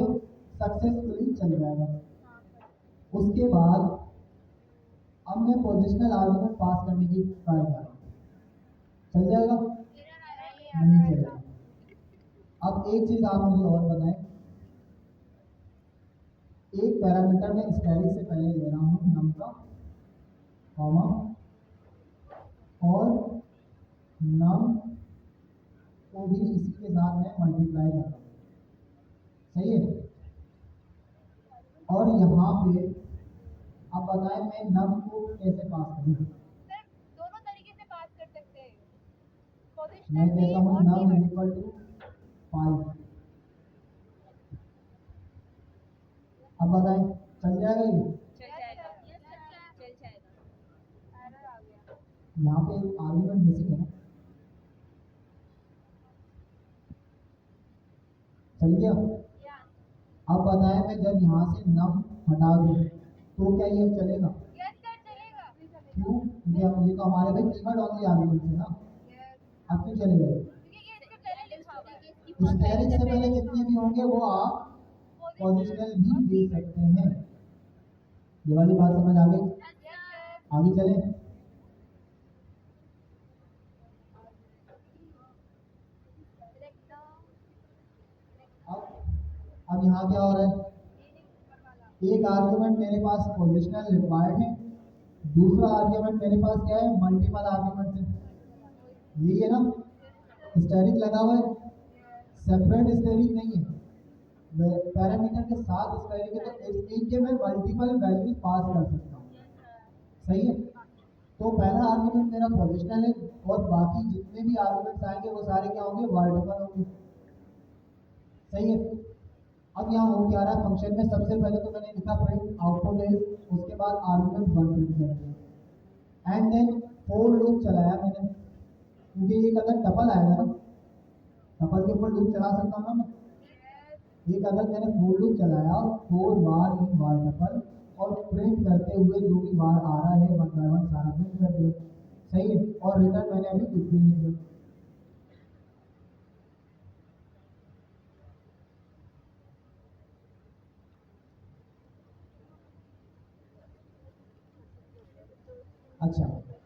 सक्सेसफुली चल जाएगा। उसके बाद अब मैं पोजिशनल आर्गुमेंट पास करने की ट्राई कर रहा हूँ, चल जाएगा? नहीं चलेगा। अब एक चीज आप मुझे और बताएं, एक पैरामीटर में स्टैटिक से पहले ले रहा हूँ नम का कॉमा और नम को भी इसी के साथ मैं मल्टीप्लाई कर रहा हूँ, सही है। और यहाँ पे अब बताएं मैं नम को कैसे पास करूँ। दोनों तरीके से पास कर सकते हैं, मैं कहता हूँ नम इज इक्वल टू 5। अब बताएं चल जाएगा ये? चल जाएगा, चल जाएगा। एरर आ गया। यहाँ पे आर्गुमेंट बेसिक है ना, चल गया। अब बताएं मैं जब यहाँ से नम हटा दूँ तो क्या ये चलेगा? यस सर चलेगा। क्यों? क्योंकि ये तो हमारे भाई कीवर्ड ओनली आर्गुमेंट है ना, अब क्यों चले गए? हिस्टेरिक से पहले जितने भी होंगे वो आप पोजिशनल भी दे सकते हैं। ये वाली बात समझ आ गई? आगे चले। अब यहाँ क्या हो रहा है? एक आर्ग्यूमेंट मेरे पास पोजिशनल रिक्वायर्ड है, दूसरा आर्ग्यूमेंट मेरे पास क्या है? मल्टीपल आर्ग्यूमेंट है। यही है ना? हिस्टेरिक लगा हुआ है, सेपरेट हिस्टेरिक नहीं है, पैरामीटर के साथ हिस्टेरिक है, तो इस मीन के मैं मल्टीपल वैल्यूज पास कर सकता हूँ। सही है? तो पहला आर्ग्यूमेंट मेरा पोजिशनल है और बाकी जितने भी आर्ग्यूमेंट्स आएंगे वो सारे क्या होंगे? वर्टिकल होंगे। सही है? अब यहाँ हो क्या रहा है फंक्शन में? सबसे पहले तो मैंने लिखा प्रिंट आउटपुट इज, उसके बाद आर्गुमेंट 1 प्रिंट कर दिया एंड देन फॉर लूप चलाया मैंने, क्योंकि एक अगर टपल आएगा ना, टपल के ऊपर लूप चला सकता हूँ ना मैं। एक अगर मैंने फॉर लूप चलाया 4 बार इन बार टपल और प्रिंट करते हुए जो भी बार आ रहा है 1 बाय 1 सारा प्रिंट कर दिया। सही है? और रिटर्न मैंने अभी कुछ भी नहीं किया। अच्छा,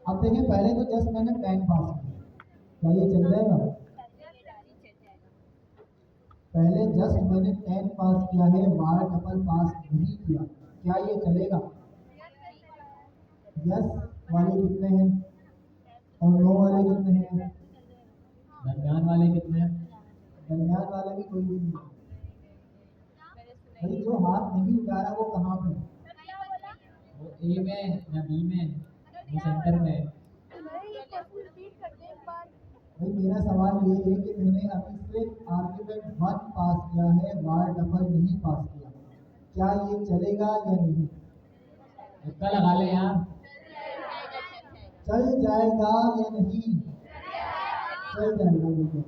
अब देखिए पहले तो जस्ट मैंने 10 पास किया, क्या ये चल जाएगा? पहले जस्ट मैंने 10 पास किया है, बार टपल पास नहीं किया, क्या ये चलेगा? यस वाले कितने हैं और नो वाले कितने हैं? दरमियान वाले कितने हैं? दरमियान वाले भी कोई भी नहीं है। भाई जो हाथ नहीं उठा रहा वो कहाँ पे? वो ए में या बी में? वो सेंटर में। भाई मेरा सवाल ये है कि मैंने अभी सिर्फ आर्ग्यूमेंट 1 पास किया है, बार डबल नहीं पास किया, क्या ये चलेगा या नहीं? तुक्का लगा ले यार। चल जाएगा या नहीं? चल जाएगा देखो,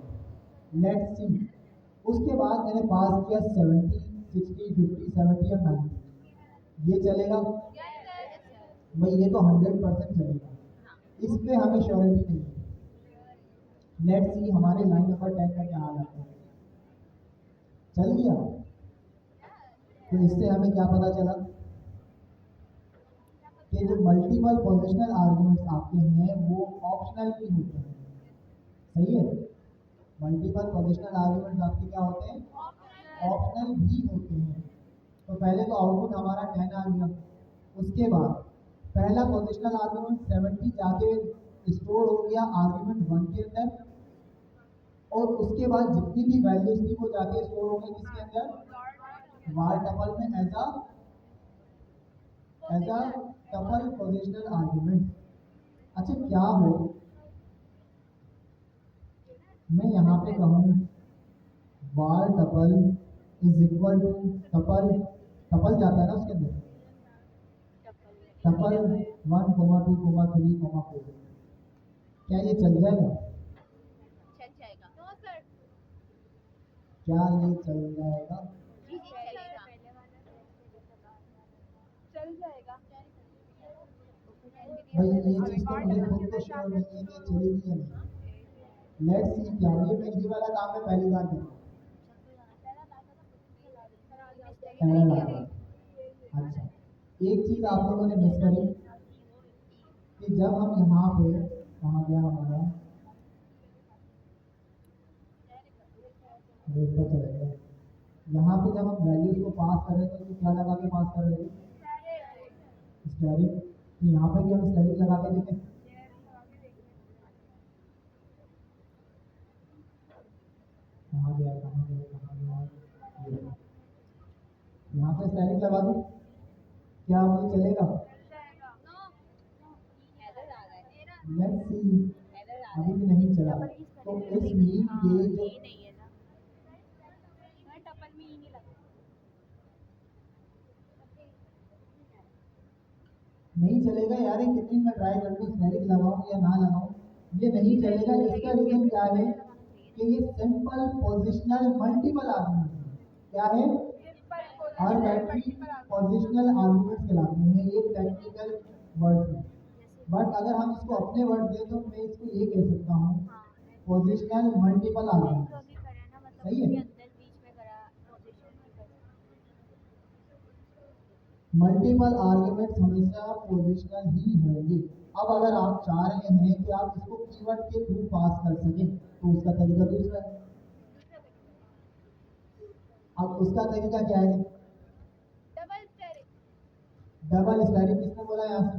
लेट्स सी। उसके बाद मैंने पास किया 70, 60, 50, 70 और 90, ये चलेगा? भाई ये तो 100% चलेगा, इस पे हमें श्योरिटी नहीं है। लेट्स सी हमारे लाइन नंबर 10 का क्या हाल आता है। चल गया? तो इससे हमें क्या पता चला कि जो मल्टीपल पोजिशनल आर्गुमेंट्स आपके हैं वो ऑप्शनल भी होते हैं। सही है? मल्टीपल पोजिशनल आर्गुमेंट्स आपके क्या होते हैं? ऑप्शनल भी होते हैं। तो पहले तो आउटपुट हमारा 10 आ गया, उसके बाद पहला पोजिशनल आर्गुमेंट 70 जाके स्टोर हो गया आर्गुमेंट 1 के अंदर, और उसके बाद जितनी भी वैल्यूज थी वो जाके स्टोर हो गई किसके अंदर? वार टपल में as a tuple positional argument. अच्छा क्या हो मैं यहाँ पे कहूँ var tuple is equal to tuple, tuple जाता है ना उसके अंदर, टपल 1, 2, 3, 4, क्या ये चल जाएगा? क्या ये चल जाएगा? भाई ये चीज तो मुझे खुद को श्योर नहीं है कि चलेगी या नहीं। लेट्स सी, क्या ये ये वाला काम मैं पहली बार कर रहा हूँ। अच्छा, एक चीज आप लोगों ने मिस करी कि जब हम यहाँ पे, कहाँ गया हमारा, ऊपर चले गए, यहाँ पे जब हम वैल्यूज को पास कर रहे थे तो क्या लगा के पास कर रहे थे? स्टेरिक। तो यहाँ पे भी हम स्टेरिक लगा के देखें। कहाँ गया कहाँ गया कहाँ गया? यहाँ पे स्टेरिक लगा दूँ, क्या अब ये चलेगा? लेट्स सी, अभी भी नहीं चला। तो इस मीन के जो नहीं चलेगा यार, ये कितनी मैं ट्राई कर लूँ स्टेरिक लगाऊं या ना लगाऊं, ये नहीं चलेगा। इसका रीजन क्या है कि ये सिंपल पोजिशनल मल्टीपल आर्गुमेंट है। क्या है? हर बैटरी पोजिशनल आर्गुमेंट्स कहलाते हैं, ये टेक्निकल वर्ड है। बट अगर हम इसको अपने वर्ड दें तो मैं इसको ये कह सकता हूँ हाँ पोजिशनल मल्टीपल आर्गुमेंट। अभी करा ना मतलब सही है। उसके अंदर बीच में करा पोजीशन नहीं करा मल्टीपल आर्गुमेंट्स हमेशा पोजिशनल ही होंगे। अब अगर आप चाह रहे हैं कि आप इसको कीवर्ड के थ्रू पास कर सकें तो उसका तरीका दूसरा है। अब उसका तरीका क्या है? डबल स्टेरिंग डबल स्टेरिंग किसने बोला यहाँ से?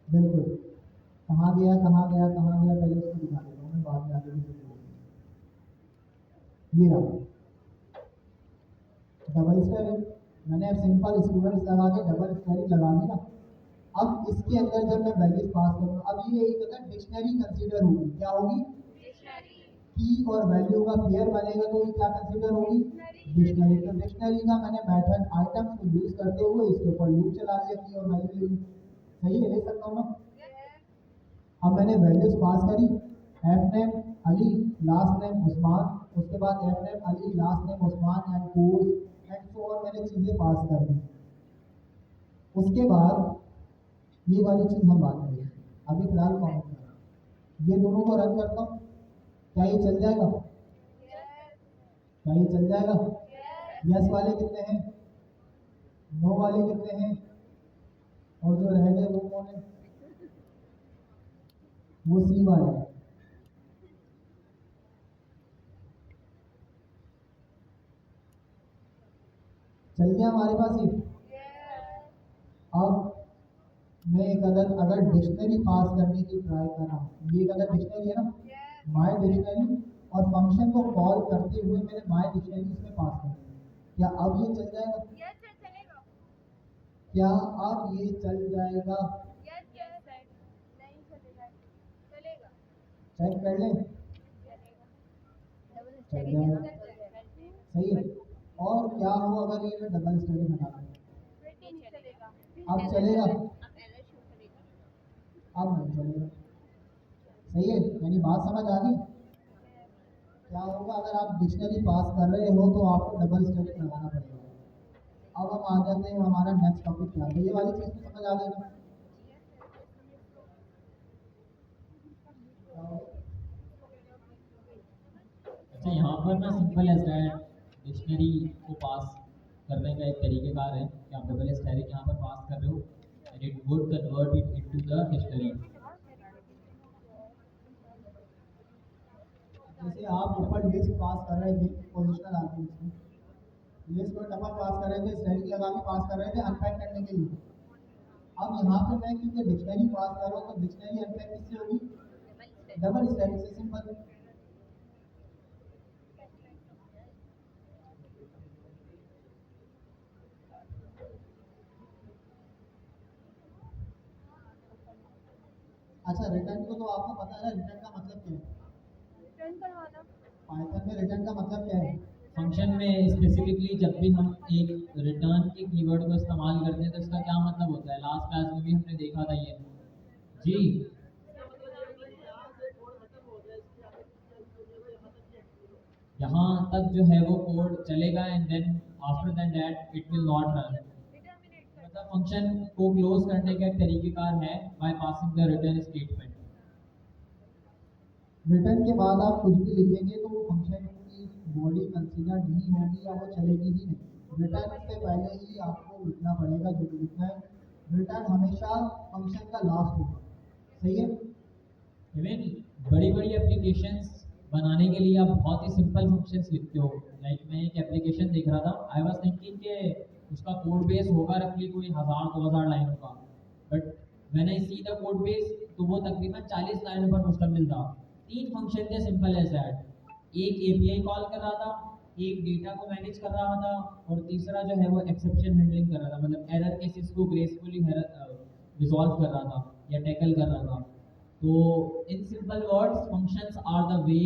बिल्कुल। कहाँ गया कहाँ गया कहाँ गया, पहले उसको दिखा देता हूँ मैं, बाद में आगे भी बोलूँगा। ये रहा डबल स्टेरिंग। मैंने अब सिंपल स्टूडेंट्स लगा के डबल स्टेरिंग लगा दिया। अब इसके अंदर जब मैं वैल्यूज पास करूँ, अब ये एक डिक्शनरी कंसीडर होगी। क्या होगी? डिक्शनरी की और वैल्यू का पेयर बनेगा तो ये क्या कंसीडर होगी? डिक्शनरी। तो डिक्शनरी का मैंने मेथड आइटम्स को यूज करते हुए इसके ऊपर लूप चला दिया, की और वैल्यू ले ली। सही है, ले सकता हूँ ना? अब मैंने वैल्यूज पास करी, F name Ali last name Usman, उसके बाद F name Ali last name Usman and course and so on, मैंने चीजें पास कर दी। उसके बाद ये वाली चीज हम बात करेंगे। अभी फिलहाल काउंट कर, ये दोनों को रन करता हूँ, क्या ये चल जाएगा? क्या ये चल जाएगा? यस वाले कितने हैं? नो वाले कितने हैं? और जो रह गए वो कौन है? वो सी वाले हैं। चल गया हमारे पास ये। अब मैं एक अगर डिक्शनरी पास करने की ट्राई कर रहा हूँ, ये एक डिक्शनरी है ना, माय डिक्शनरी, और फंक्शन को कॉल करते हुए मैंने माय डिक्शनरी इसमें पास कर दिया। क्या अब ये चल जाएगा? यस सर चलेगा क्या अब ये चल जाएगा? यस यस सर नहीं चलेगा चलेगा चेक कर लें। चलेगा डबल चल स्टेरिंग जाएगा। है ना सही है। और क्या हो अगर ये मैं डबल स्टोरी बना दूँ? फिर नहीं चलेगा अब चलेगा? अब एरर शो करेगा। अब नहीं चलेगा। सही है, यानी बात समझ आ गई? क्या होगा अगर आप डिक्शनरी पास कर रहे हो तो आपको डबल स्टोरी लगाना पड़ेगा। अब हम आ जाते हैं हमारा नेक्स्ट टॉपिक क्या है। ये वाली चीज़ तो समझ आ गई ना? अच्छा, यहाँ पर ना सिंपल एज दैट डिक्शनरी को पास करने का एक तरीकेकार है कि आप डबल स्टेरिंग यहाँ पर पास कर रहे हो and it would convert it into the dictionary. जैसे आप ऊपर लिस्ट पास कर रहे थे पोजिशनल आर्गुमेंट्स में, लिस्ट और डबल पास कर रहे थे, स्टेरिंग लगा के पास कर रहे थे अनपैक करने के लिए। अब यहाँ पे मैं क्योंकि डिक्शनरी पास कर रहा हूँ तो डिक्शनरी अनपैक किससे होगी? डबल स्टेरिंग से। सिंपल। अच्छा, रिटर्न को तो आपको पता है ना, रिटर्न का मतलब क्या है? रिटर्न करवाना पाइथन में रिटर्न का मतलब क्या है? फंक्शन में स्पेसिफिकली जब भी हम एक रिटर्न के कीवर्ड को इस्तेमाल करते हैं तो इसका क्या मतलब होता है? लास्ट क्लास में भी हमने देखा था ये। जी, यहाँ तक जो है वो कोड चलेगा and then after then that it will not run. Determinate कर मतलब फंक्शन को क्लोज करने का एक तरीकेकार है by passing the return statement. Return के बाद आप कुछ भी लिखेंगे तो वो फंक्शन की बॉडी कंसीडर्ड नहीं होगी या वो चलेगी ही नहीं। रिटर्न से पहले ही आपको लिखना पड़ेगा जो भी लिखना है। रिटर्न हमेशा फंक्शन का लास्ट होगा। सही है? इवन बड़ी बड़ी एप्लीकेशंस बनाने के लिए आप बहुत ही सिंपल फंक्शंस लिखते हो। लाइक मैं एक एप्लीकेशन देख रहा था, आई वाज थिंकिंग कि उसका कोड बेस होगा रफली कोई 1000-2000 लाइनों का, but when I see the code base तो वो तकरीबन 40 लाइनों पर मुश्तमिल था। 3 फंक्शन थे सिंपल एज दैट। एक एपीआई कॉल कर रहा था, एक डेटा को मैनेज कर रहा था और तीसरा जो है वो एक्सेप्शन हैंडलिंग कर रहा था, मतलब एरर केसेस को ग्रेसफुली रिजॉल्व कर रहा था या टैकल कर रहा था। तो in simple words, functions are the way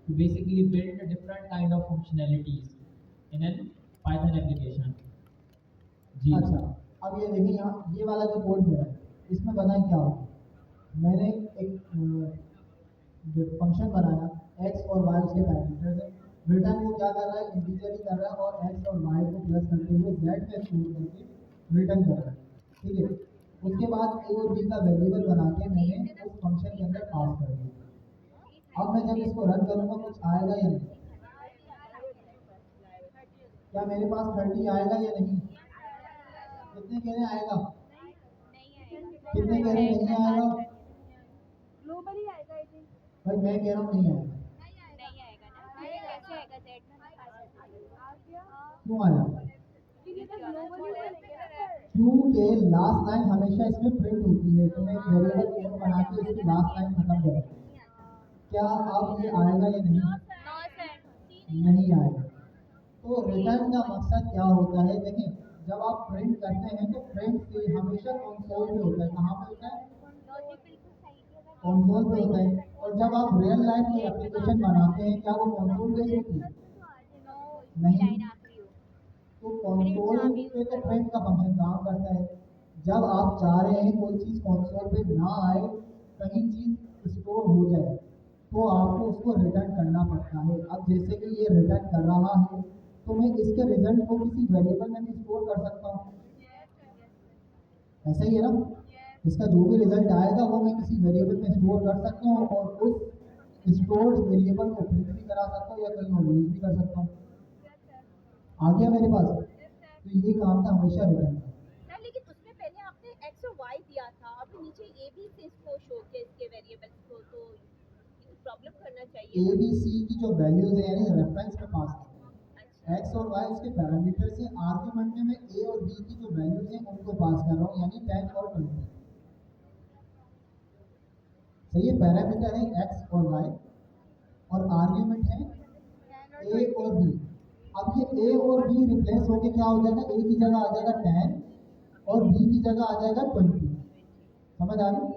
to basically build different kind of functionalities in an Python application. जी, अच्छा, अब ये देखिए यहाँ ये वाला जो कोड मेरा है इसमें बताएं क्या होगा। मैंने एक फंक्शन बनाया x और y उसके पैरामीटर है। रिटर्न वो क्या कर रहा है? इंटीजर ही कर रहा है और x और y को प्लस करते हुए z पे स्टोर करके रिटर्न कर रहा है। ठीक है? उसके बाद ए और बी का वेरिएबल बना के मैंने उस फंक्शन के अंदर पास कर दिया। अब मैं जब इसको रन करूंगा कुछ आएगा या नहीं? क्या मेरे पास 30 आएगा या नहीं? कितने कह रहे हैं आएगा? कितने कह रहे हैं नहीं आएगा? ग्लोबली आएगा आई थिंक। भाई मैं कह रहा हूँ नहीं आएगा। नहीं आएगा ना, ये कैसे आएगा? जेड में आ गया। क्यों आया? ये तो ग्लोबली चलेगा। क्योंकि लास्ट लाइन हमेशा इसमें प्रिंट होती है, तो मैं एक वेरिएबल एन बना के इसकी लास्ट लाइन खत्म कर दूं। क्या अब ये आएगा या नहीं? नो सर, नहीं आएगा। तो रिटर्न का मकसद क्या होता है? देखिए, जब आप प्रिंट करते हैं तो प्रिंट से हमेशा कंसोल पे होता है। कहाँ पे होता है? कंसोल पे होता है। और जब आप रियल लाइफ में एप्लीकेशन बनाते हैं, क्या वो कंसोल बेस्ड होती है? नहीं। तो कंसोल पे तो प्रिंट का फंक्शन काम करता है। जब आप चाह रहे हैं कोई चीज़ कंसोल पे ना आए, कहीं चीज़ स्टोर हो जाए, तो आपको उसको रिटर्न करना पड़ता है। अब जैसे कि ये रिटर्न कर रहा है, तो मैं इसके रिजल्ट को किसी वेरिएबल में भी स्टोर कर सकता हूँ। ऐसा ही है ना? इसका जो भी रिजल्ट आएगा वो मैं किसी वेरिएबल में स्टोर कर सकता हूँ और उस स्टोर्ड वेरिएबल को प्रिंट भी करा सकता हूँ या कहीं और यूज भी कर सकता हूँ। आ गया मेरे पास? तो ये काम था हमेशा रिटर्न का। सर लेकिन उसमें पहले आपने एक्स और वाई दिया था, अब नीचे ए बी से इसको शो किया इसके वेरिएबल्स को, तो ये तो प्रॉब्लम करना चाहिए। ए बी सी की जो वैल्यूज है यानी रेफरेंस में पास करते हैं। अच्छा एक्स और वाई उसके पैरामीटर्स हैं। आर्गुमेंट में मैं ए और बी की जो वैल्यूज हैं उनको पास कर रहा हूँ, यानी 10 और 20। सही है? पैरामीटर है एक्स और वाई और आर्ग्यूमेंट है ए और बी। अब ये ए और बी रिप्लेस होके क्या हो जाएगा? ए की जगह आ जाएगा 10 और बी की जगह आ जाएगा 20। समझ आ गई?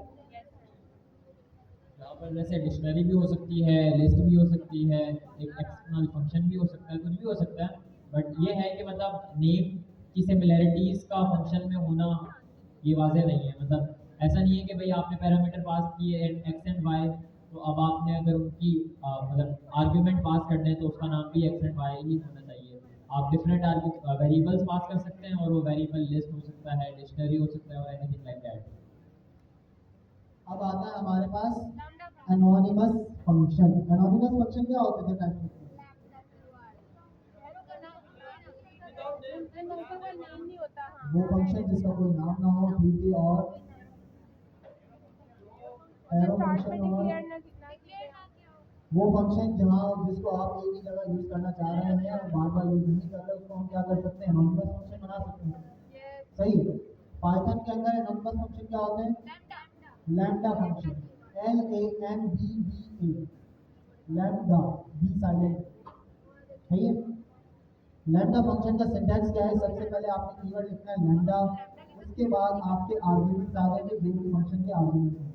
यहाँ पर वैसे डिक्शनरी भी हो सकती है, लिस्ट भी हो सकती है, एक एक्सटर्नल फंक्शन भी हो सकता है, कुछ भी हो सकता है। बट ये है कि मतलब नेम की सिमिलैरिटीज का फंक्शन में होना ये वाज़ेह नहीं है। मतलब ऐसा नहीं है कि भाई आपने पैरामीटर पास किए एक्स एंड वाई, तो अब आपने अगर उनकी मतलब आर्ग्यूमेंट पास करने हैं तो उसका नाम भी एक्स एंड वाई ही होना चाहिए। आप डिफरेंट वेरिएबल्स पास कर सकते हैं और वो वेरिएबल लिस्ट हो सकता है, डिक्शनरी हो सकता है और एनीथिंग लाइक दैट। अब आता है हमारे पास एनोनिमस फंक्शन। एनोनिमस फंक्शन क्या होते थे टाइप में? नाम नहीं होता। वो फंक्शन जिसका कोई नाम ना हो, ठीक है, और एरो फंक्शन और वो फंक्शन जहाँ जिसको आप एक ही जगह यूज करना चाह रहे हैं और बार बार यूज नहीं कर रहे, उसको हम क्या कर सकते हैं? एनोनिमस फंक्शन बना सकते हैं। सही है? पाइथन के अंदर एनोनिमस फंक्शन क्या होते हैं? Lambda function, LAMBDA, lambda, B silent. सही है? लैम्डा फंक्शन का सिंटैक्स क्या है? सबसे पहले आपने कीवर्ड लिखना है लैम्डा, उसके बाद आपके आर्गुमेंट्स आ जाएंगे जो भी फंक्शन के आर्गुमेंट होंगे,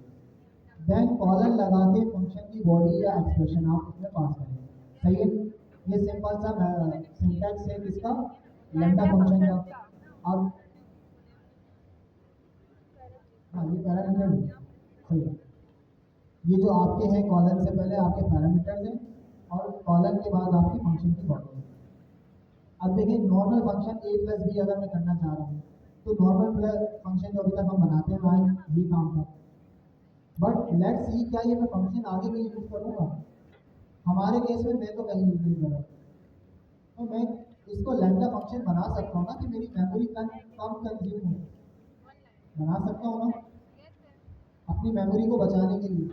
देन कॉलन लगा के फंक्शन की बॉडी या एक्सप्रेशन आप उसमें पास करेंगे। सही है? ये सिंपल सा सिंटैक्स है किसका? लैम्डा फंक्शन का। अब हाँ, ये पैरामीटर है। सही है? ये जो आपके हैं कॉलन से पहले आपके पैरामीटर्स हैं और कॉलन के बाद आपके फंक्शन की बॉडी है। अब देखिए, normal function a plus B अगर मैं करना चाह रहा हूँ तो नॉर्मल प्लस फंक्शन जो अभी तक हम बनाते हैं वहाँ ये काम था। बट लेट्स सी क्या ये मैं फंक्शन आगे भी यूज करूँगा? हमारे केस में मैं तो कहीं यूज नहीं कर रहा, तो मैं इसको लैम्डा फंक्शन बना सकता हूँ ना कि मेरी मेमोरी कम कंज्यूम हो। बना सकता हूँ ना अपनी मेमोरी को बचाने के लिए।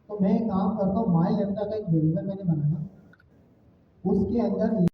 तो मैं काम करता हूँ, माई लैम्डा का एक वेरिएबल मैंने बनाया, उसके अंदर